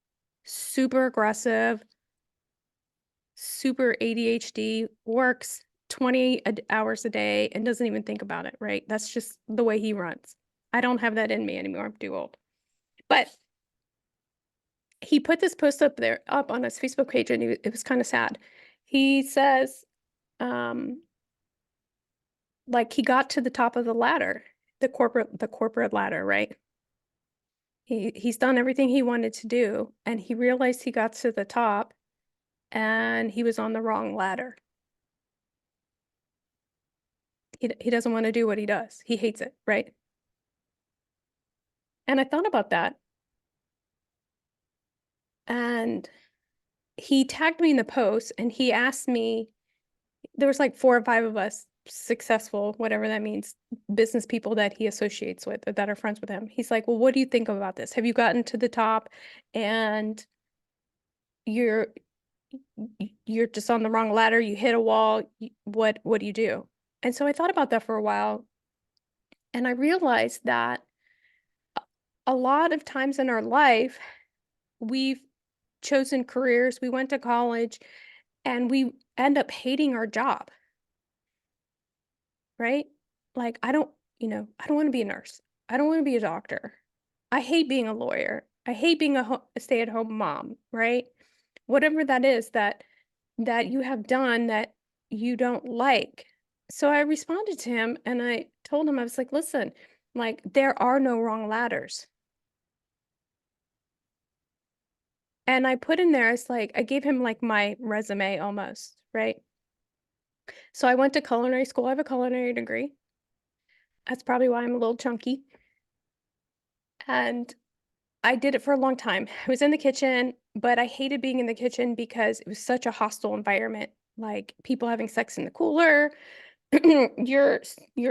super aggressive, super ADHD, works 20 hours a day and doesn't even think about it, right? That's just the way he runs. I don't have that in me anymore. I'm too old. But he put this post up on his Facebook page, and it was kind of sad. He says, like he got to the top of the ladder, the corporate ladder, right? He's done everything he wanted to do, and he realized he got to the top and he was on the wrong ladder. He doesn't want to do what he does. He hates it, right? And I thought about that. And he tagged me in the post, and he asked me, there was like 4 or 5 of us successful, whatever that means, business people that he associates with or that are friends with him. He's like, well, what do you think about this? Have you gotten to the top and you're just on the wrong ladder, you hit a wall, what do you do? And so I thought about that for a while, and I realized that a lot of times in our life, we've chosen careers, we went to college, and we end up hating our job, right? Like, I don't want to be a nurse. I don't want to be a doctor. I hate being a lawyer. I hate being a stay-at-home mom, right? Whatever that is that you have done that you don't like. So I responded to him, and I told him, I was like, listen, like, there are no wrong ladders. And I put in there, it's like, I gave him like my resume almost, right? So I went to culinary school. I have a culinary degree. That's probably why I'm a little chunky. And I did it for a long time. I was in the kitchen, but I hated being in the kitchen because it was such a hostile environment. Like people having sex in the cooler, your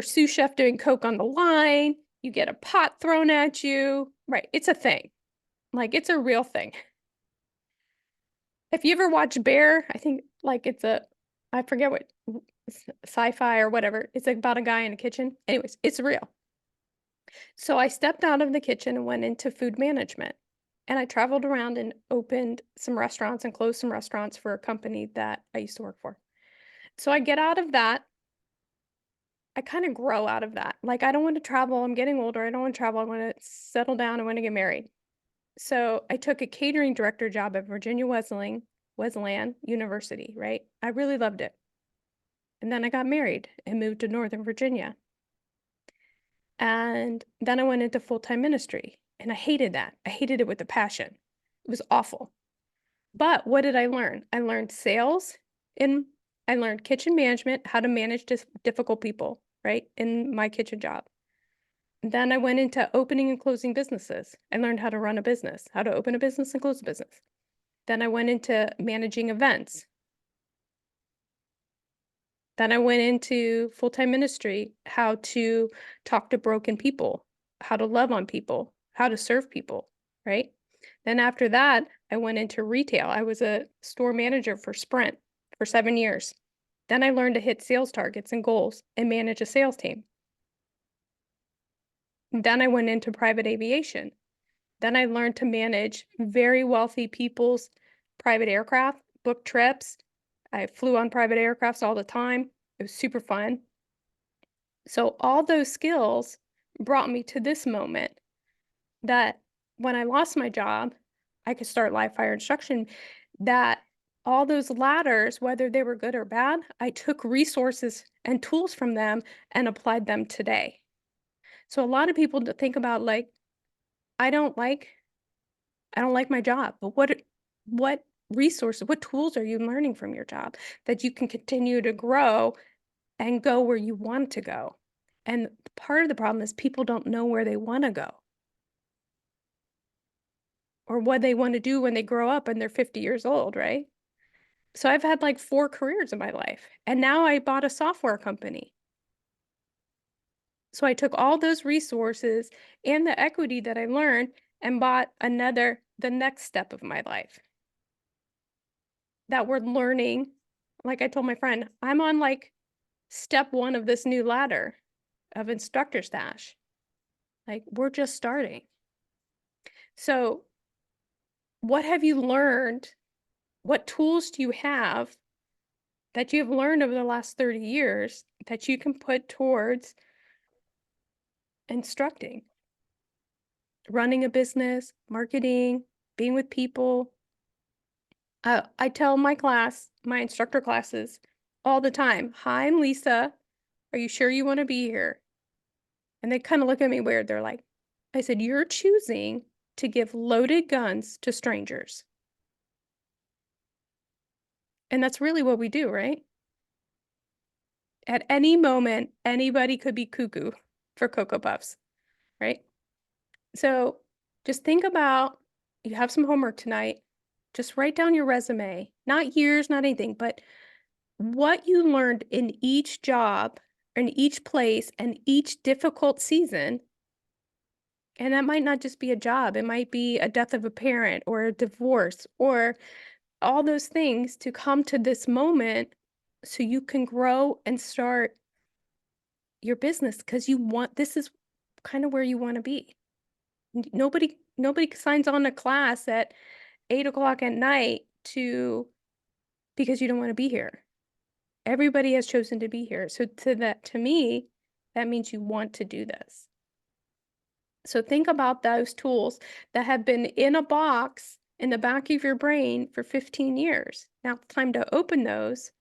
sous chef doing coke on the line, you get a pot thrown at you. Right, it's a thing. Like it's a real thing. If you ever watch Bear, I think like I forget what sci-fi or whatever. It's about a guy in a kitchen. Anyways, it's real. So I stepped out of the kitchen and went into food management. And I traveled around and opened some restaurants and closed some restaurants for a company that I used to work for. So I get out of that. I kind of grow out of that. Like, I don't want to travel. I'm getting older. I don't want to travel. I want to settle down. I want to get married. So I took a catering director job at Virginia Wesleyan University, right? I really loved it. And then I got married and moved to Northern Virginia. And then I went into full-time ministry, and I hated that. I hated it with a passion. It was awful. But what did I learn? I learned sales, and I learned kitchen management, how to manage difficult people, right, in my kitchen job. Then I went into opening and closing businesses. I learned how to run a business, how to open a business and close a business. Then I went into managing events. Then I went into full-time ministry, how to talk to broken people, how to love on people, how to serve people, right? Then after that, I went into retail. I was a store manager for Sprint for 7 years. Then I learned to hit sales targets and goals and manage a sales team. Then I went into private aviation. Then I learned to manage very wealthy people's private aircraft, book trips. I flew on private aircrafts all the time. It was super fun. So all those skills brought me to this moment that when I lost my job, I could start live fire instruction, that all those ladders, whether they were good or bad, I took resources and tools from them and applied them today. So a lot of people think about like, I don't like my job, but what resources, what tools are you learning from your job that you can continue to grow and go where you want to go? And part of the problem is people don't know where they want to go or what they want to do when they grow up and they're 50 years old, right? So I've had like 4 careers in my life, and now I bought a software company. So I took all those resources and the equity that I learned and bought the next step of my life that we're learning. Like I told my friend, I'm on like step 1 of this new ladder of instructor stash. Like we're just starting. So what have you learned? What tools do you have that you've learned over the last 30 years that you can put towards instructing, running a business, marketing, being with people. I tell my instructor classes all the time, "Hi, I'm Lisa. Are you sure you want to be here?" And they kind of look at me weird. They're like, I said, "You're choosing to give loaded guns to strangers." And that's really what we do, right? At any moment, anybody could be cuckoo for Cocoa Puffs, right? So just think about, you have some homework tonight. Just write down your resume, not years, not anything, but what you learned in each job, in each place, and each difficult season. And that might not just be a job, it might be a death of a parent or a divorce or all those things to come to this moment so you can grow and start your business because this is kind of where you want to be. Nobody signs on a class at 8 o'clock at night because you don't want to be here. Everybody has chosen to be here. So to me, that means you want to do this. So think about those tools that have been in a box in the back of your brain for 15 years. Now it's time to open those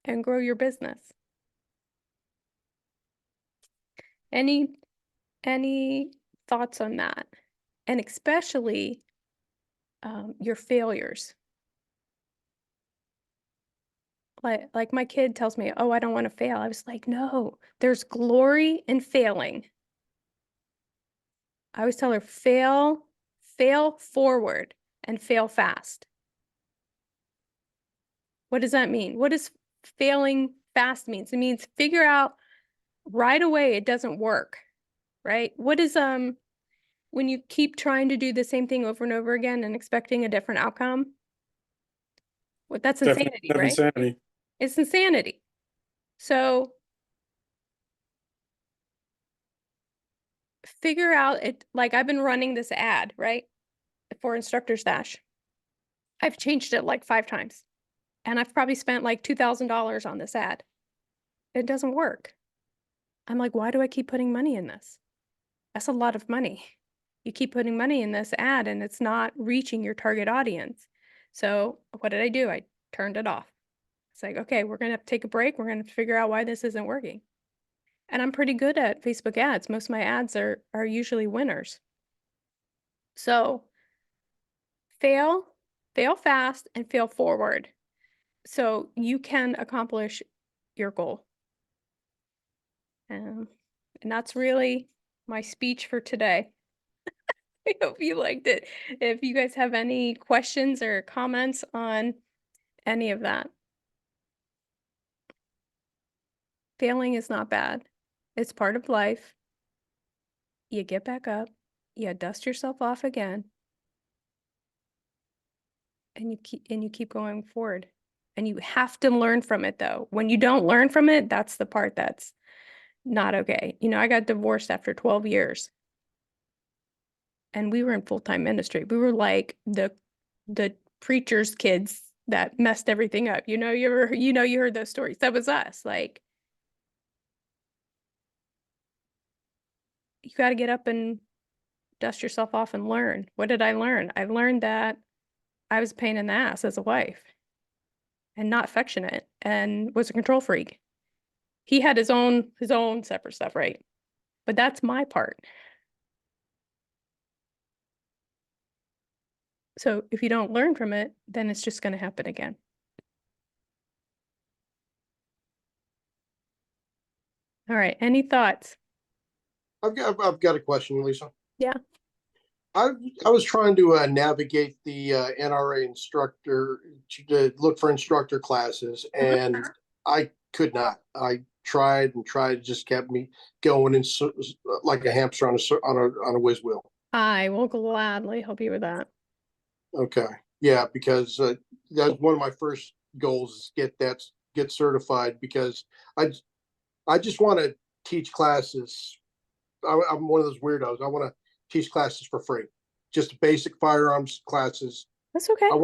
and grow your business. Any thoughts on that? And especially your failures. Like my kid tells me, "Oh, I don't want to fail." I was like, "No, there's glory in failing." I always tell her, fail forward and fail fast. What does that mean? What does failing fast means? It means figure out right away it doesn't work, right? What is when you keep trying to do the same thing over and over again and expecting a different outcome? Well, that's insanity, right? Insanity. It's insanity. So figure out it, like I've been running this ad, right? For Instructor Stash. I've changed it like 5 times. And I've probably spent like $2,000 on this ad. It doesn't work. I'm like, why do I keep putting money in this? That's a lot of money. You keep putting money in this ad and it's not reaching your target audience. So what did I do? I turned it off. It's like, okay, we're going to have to take a break. We're going to figure out why this isn't working. And I'm pretty good at Facebook ads. Most of my ads are usually winners. So fail fast and fail forward. So you can accomplish your goal. And that's really my speech for today. I hope you liked it. If you guys have any questions or comments on any of that. Failing is not bad. It's part of life. You get back up, you dust yourself off again, and you keep going forward. And you have to learn from it though. When you don't learn from it, that's the part that's not okay. You know, I got divorced after 12 years. And we were in full-time ministry. We were like the preacher's kids that messed everything up. You heard those stories. That was us. Like, you got to get up and dust yourself off and learn. What did I learn? I learned that I was a pain in the ass as a wife and not affectionate and was a control freak. He had his own separate stuff, right? But that's my part. So if you don't learn from it, then it's just going to happen again. All right. Any thoughts? I've got a question, Lisa. Yeah. I was trying to navigate the NRA instructor to look for instructor classes, and I could not. I tried and tried, it just kept me going in like a hamster on a whiz wheel. I will gladly help you with that. Okay, yeah, because that's one of my first goals is get certified, because I just want to teach classes. I'm one of those weirdos. I want to teach classes for free, just basic firearms classes. That's okay. I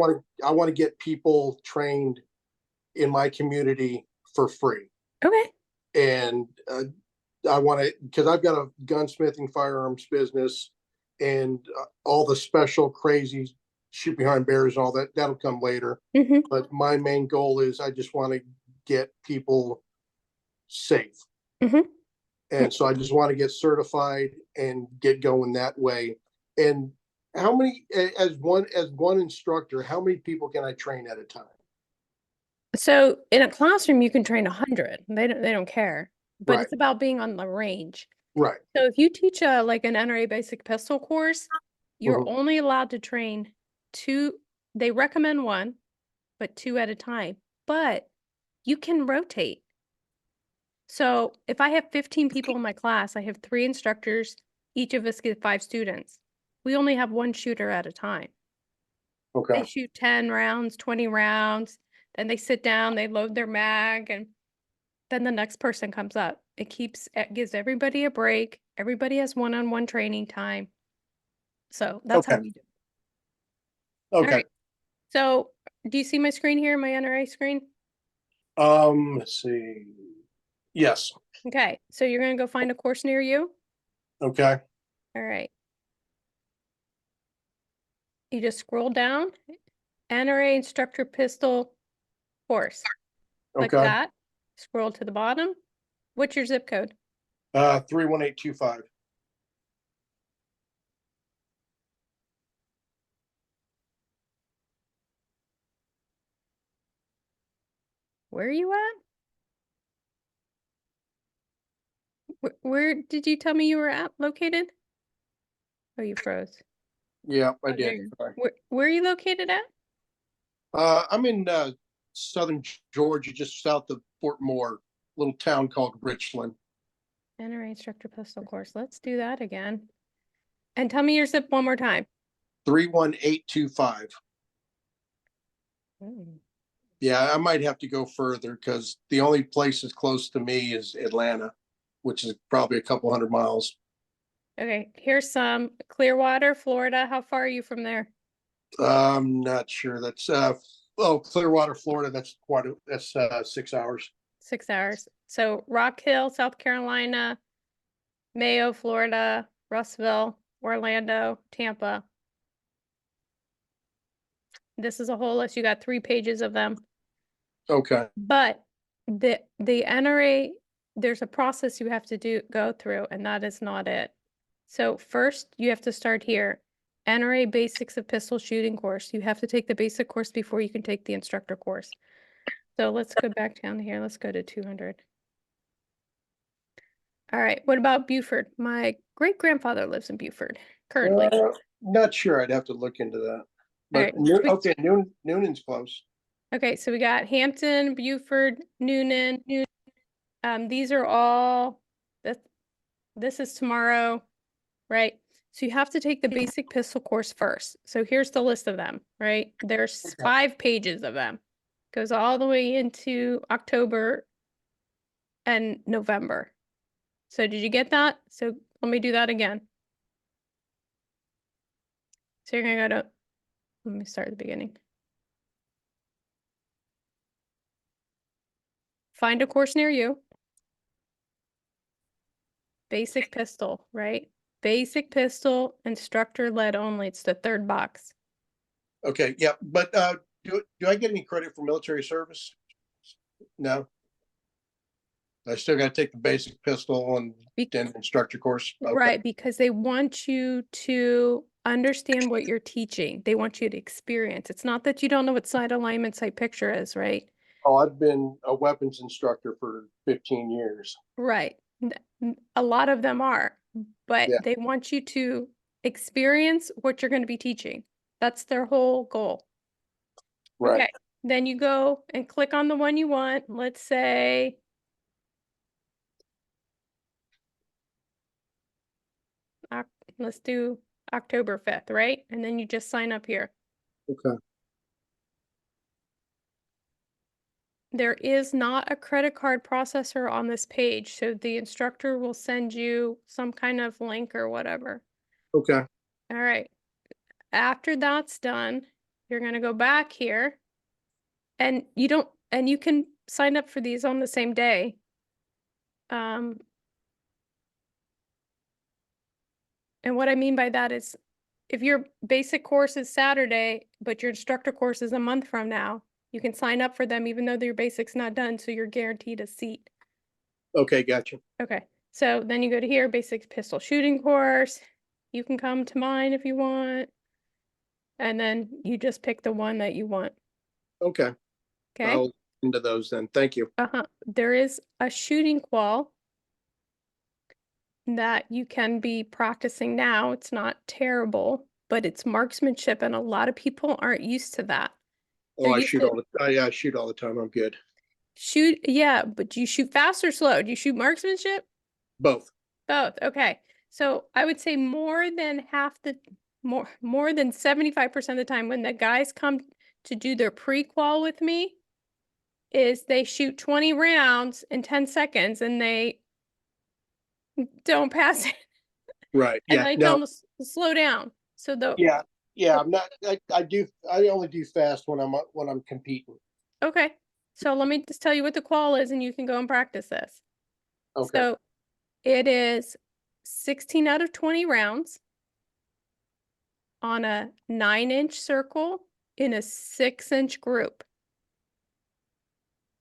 want to get people trained in my community for free. Okay. And I want to, because I've got a gunsmithing firearms business, and all the special crazy shoot behind bears, all that, that'll come later. Mm-hmm. But my main goal is I just want to get people safe. Mhm. And so I just want to get certified and get going that way. And how many, as one instructor, how many people can I train at a time? So in a classroom, you can train 100. They don't care, but Right. it's about being on the range. Right. So if you teach like an NRA basic pistol course, you're Mhm. only allowed to train 2. They recommend 1, but 2 at a time. But you can rotate. So if I have 15 people in my class, I have 3 instructors, each of us get 5 students. We only have 1 shooter at a time. They Okay. shoot 10 rounds, 20 rounds, then they sit down, they load their mag, and then the next person comes up. It gives everybody a break. Everybody has one-on-one training time. So that's how Okay. we do it. All Okay. right. So do you see my screen here, my NRA screen? Let's see. Yes. Okay. So you're going to go find a course near you. Okay. All right. You just scroll down, NRA instructor pistol course. Click Okay. that. Scroll to the bottom. What's your zip code? 31825. Where are you at? Where did you tell me you were at located? Oh, you froze. Yeah, I Oh, there did. you Sorry. Where are you located at? I'm in southern Georgia, just south of Fort Moore, little town called Richland. NRA instructor pistol course. Let's do that again. And tell me your zip one more time. 31825. Mm. Yeah, I might have to go further because the only places close to me is Atlanta, which is probably a couple 100 miles. Okay, here's some Clearwater, Florida. How far are you from there? I'm not sure. That's Clearwater, Florida. That's 6 hours. 6 hours. So Rock Hill, South Carolina, Mayo, Florida, Russellville, Orlando, Tampa. This is a whole list. You got 3 pages of them. Okay. But the NRA, there's a process you have to go through, and that is not it. So first, you have to start here. NRA Basics of Pistol Shooting course. You have to take the basic course before you can take the instructor course. So let's go back down here. Let's go to 200. All right. What about Buford? My great-grandfather lives in Buford currently. Not sure. I'd have to look into that. But right. okay, Noonan's close. Okay, so we got Hampton, Buford, Noonan. These are all, this is tomorrow, right? So you have to take the basic pistol course first. So here's the list of them, right? There's Okay. 5 pages of them. Goes all the way into October and November. So did you get that? So let me do that again. So you're gonna go to, let me start at the beginning. Find a course near you. Basic pistol, right? Basic pistol, instructor led only. It's the 3rd box. Okay, yeah, but do I get any credit for military service? No. I still got to take the basic pistol and then instructor course. Okay. Right, because they want you to understand what you're teaching. They want you to experience. It's not that you don't know what sight alignment, sight picture is, right? Oh, I've been a weapons instructor for 15 years. Right. A lot of them are, but Yeah. they want you to experience what you're going to be teaching. That's their whole goal. Right. Okay. Then you go and click on the one you want. Let's say let's do October 5th, right? And then you just sign up here. Okay. There is not a credit card processor on this page, so the instructor will send you some kind of link or whatever. Okay. All right. After that's done, you're going to go back here and you can sign up for these on the same day. And what I mean by that is if your basic course is Saturday, but your instructor course is a month from now, you can sign up for them even though your basic's not done, so you're guaranteed a seat. Okay, gotcha. Okay, so then you go to here, basic pistol shooting course. You can come to mine if you want. And then you just pick the one that you want, Okay, okay? I'll into those then. Thank you. There is a shooting qual that you can be practicing now. It's not terrible, but it's marksmanship, and a lot of people aren't used to that. Oh, They're I used shoot to all the, yeah, I shoot all the time. I'm good. shoot, yeah, but do you shoot fast or slow? Do you shoot marksmanship? Both. Both. Okay. So I would say more than half the more than 75% of the time when the guys come to do their pre-qual with me is they shoot 20 rounds in 10 seconds and they don't pass it. Right. And Yeah. I tell No. them to slow down. So the Yeah. Yeah. I'm not. I only do fast when I'm competing. okay. So let me just tell you what the qual is, and you can go and practice this. Okay. So it is 16 out of 20 rounds on a 9-inch circle in a 6-inch group.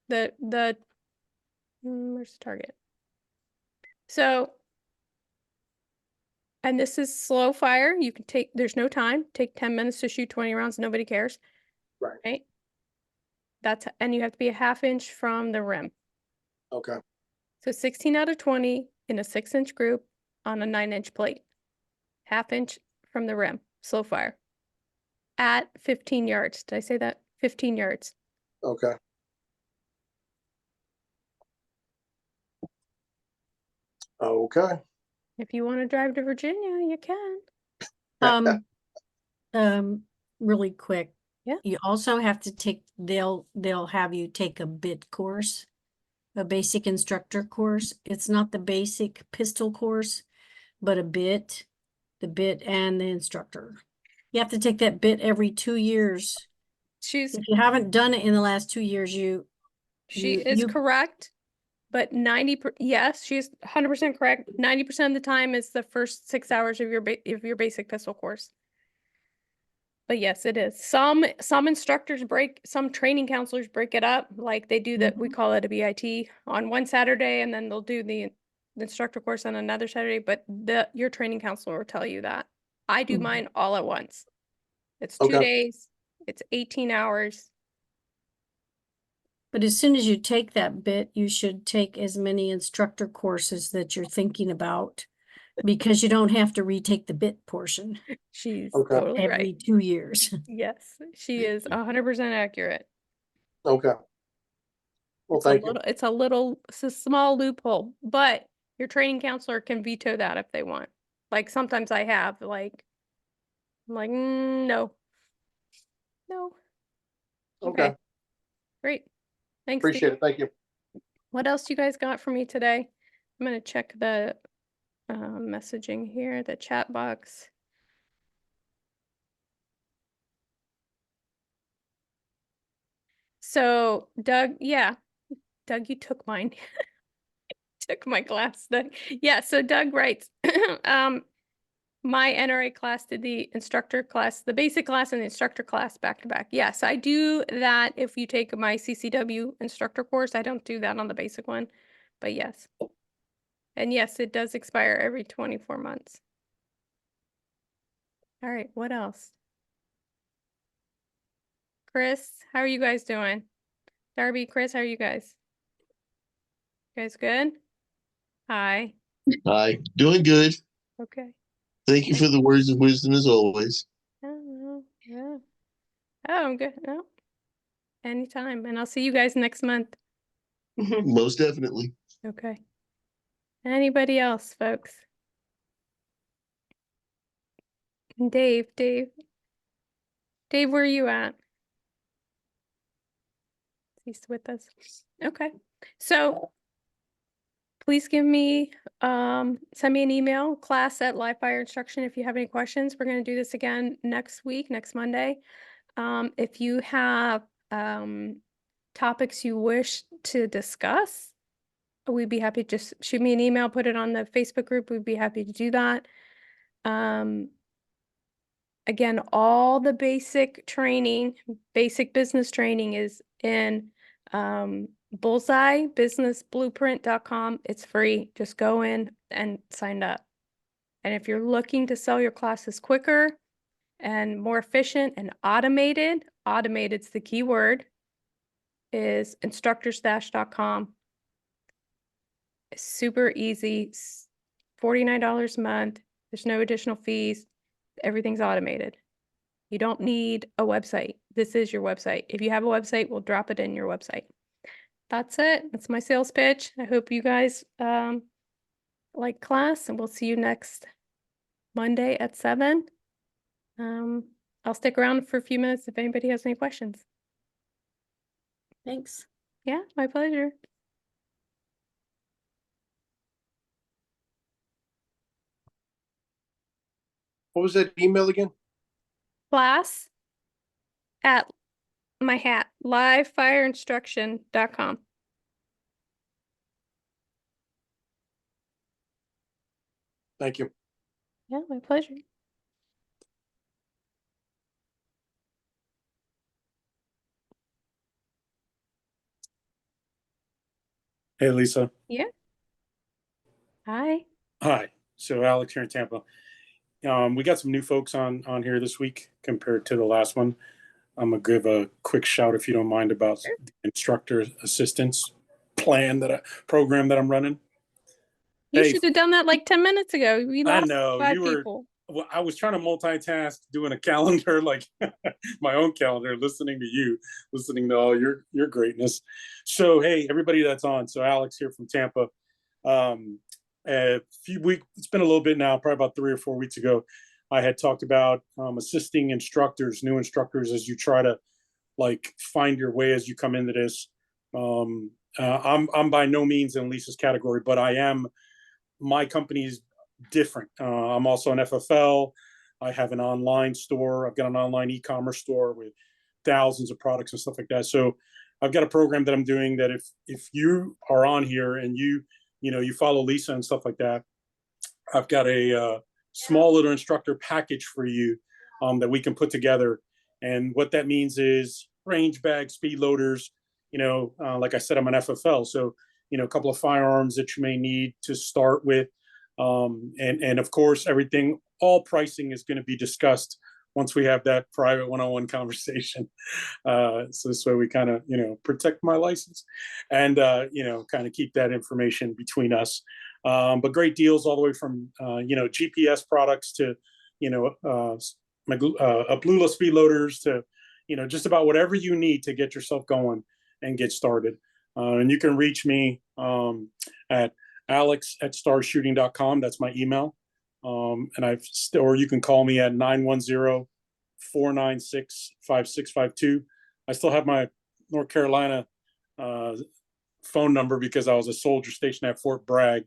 Where's the target? So, and this is slow fire. You can take, there's no time. Take 10 minutes to shoot 20 rounds. Nobody cares. Right. Right? And you have to be a 1/2 inch from the rim. Okay. So 16 out of 20 in a 6-inch group on a 9-inch plate. 1/2 inch from the rim. Slow fire. At 15 yards. Did I say that? 15 yards. Okay. Okay. If you want to drive to Virginia, you can. Really quick. Yeah. You also have to take, they'll have you take a bit course, a basic instructor course. It's not the basic pistol course, but the bit and the instructor. You have to take that bit every 2 years. She's If you haven't done it in the last 2 years, she is correct, but yes, she's 100% correct. 90% of the time is the first 6 hours of your basic pistol course. But yes, it is. Some instructors some training counselors break it up, like they do that. We call it a BIT on one Saturday, and then they'll do the instructor course on another Saturday. But your training counselor will tell you that. I do mine all at once. It's 2 Okay. days. It's 18 hours. But as soon as you take that bit, you should take as many instructor courses that you're thinking about, because you don't have to retake the bit portion She's Okay. totally every right. 2 years. Yes, she is 100% accurate. Okay. Well, thank you. It's a small loophole, but your training counselor can veto that if they want. Like sometimes I have, like, I'm like, no. No. Okay. Great. Thanks, Appreciate Steve. it. Thank you. What else you guys got for me today? I'm gonna check the messaging here, the chat box. So Doug, yeah, Doug, you took mine. Took my class. Yeah, so Doug writes, my NRA class did the instructor class, the basic class and the instructor class back to back. Yes, I do that if you take my CCW instructor course. I don't do that on the basic one, but yes. And yes, it does expire every 24 months. All right, what else? Chris, how are you guys doing? Darby, Chris, how are you guys? You guys good? Hi. Hi, doing good. Okay. Thank you for the words of wisdom as always. Oh, yeah. Oh, I'm good. No. Anytime. And I'll see you guys next month. Most definitely. Okay. Anybody else, folks? Dave, where are you at? He's with us. Okay. So please send me an email, class@livefireinstruction, if you have any questions. We're going to do this again next week, next Monday. If you have topics you wish to discuss, we'd be happy to just shoot me an email, put it on the Facebook group. We'd be happy to do that. Again, all the basic training, basic business training is in bullseyebusinessblueprint.com. It's free. Just go in and sign up. And if you're looking to sell your classes quicker and more efficient and automated's the key word, is instructorstash.com. It's super easy, $49 a month. There's no additional fees. Everything's automated. You don't need a website. This is your website. If you have a website, we'll drop it in your website. That's it. That's my sales pitch. I hope you guys like class, and we'll see you next Monday at 7. I'll stick around for a few minutes if anybody has any questions. Thanks. Yeah, my pleasure. What was that email again? Class at my hat, livefireinstruction.com. Thank you. Yeah, my pleasure. Hey, Lisa. Yeah. Hi. Hi. So Alex here in Tampa. We got some new folks on here this week compared to the last one. I'm gonna give a quick shout, if you don't mind, about Sure. the instructor assistance program that I'm running. You Hey, should have done that like 10 minutes ago. We I lost know 5 you were. people. Well, I was trying to multitask, doing a calendar, like my own calendar, listening to you, listening to all your greatness. So, hey, everybody that's on. So, Alex here from Tampa. A few weeks, it's been a little bit now, probably about 3 or 4 weeks ago, I had talked about assisting instructors, new instructors, as you try to like find your way as you come into this. I'm by no means in Lisa's category, but I am. My company's different. I'm also an FFL. I have an online store. I've got an online e-commerce store with thousands of products and stuff like that. So I've got a program that I'm doing that if you are on here and you follow Lisa and stuff like that, I've got a small little instructor package for you that we can put together. And what that means is range bags, speed loaders. Like I said, I'm an FFL, so a couple of firearms that you may need to start with, and of course, all pricing is going to be discussed once we have that private one-on-one conversation. So this way we kind of protect my license and kind of keep that information between us. But great deals all the way from GPS products to Ablula speed loaders to just about whatever you need to get yourself going and get started. And you can reach me at alex@starshooting.com. That's my email. Or you can call me at 910-496-5652. I still have my North Carolina phone number because I was a soldier stationed at Fort Bragg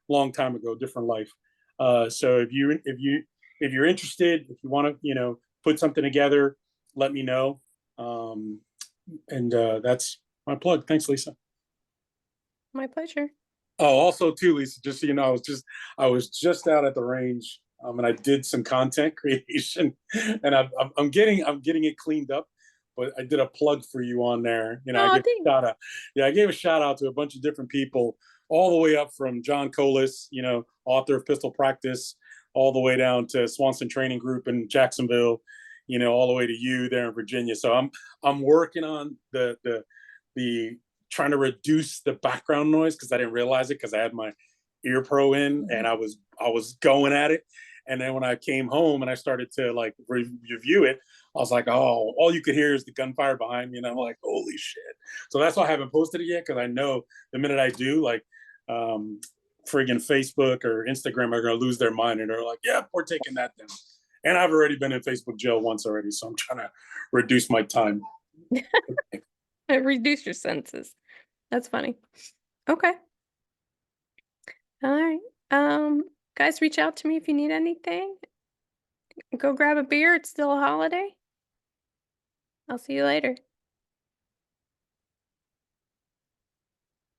long time ago, different life. So if you're interested, if you want to put something together, let me know. And that's my plug. Thanks, Lisa. My pleasure. Oh, also too, Lisa, just so you know, I was just out at the range, and I did some content creation, and I'm getting it cleaned up. But I did a plug for you on there. I gave a shout out to a bunch of different people, all the way up from John Colas, author of Pistol Practice, all the way down to Swanson Training Group in Jacksonville, all the way to you there in Virginia. So I'm working on the trying to reduce the background noise because I didn't realize it because I had my ear pro in and I was going at it. And then when I came home and I started to like review it, I was like, oh, all you could hear is the gunfire behind me. And I'm like, holy shit. So that's why I haven't posted it yet, because I know the minute I do, like friggin' Facebook or Instagram are going to lose their mind and they're like, yeah, we're taking that down. And I've already been in Facebook jail once already. So I'm trying to reduce my time. Reduce your senses. That's funny. Okay. All right. Guys, reach out to me if you need anything. Go grab a beer. It's still a holiday. I'll see you later.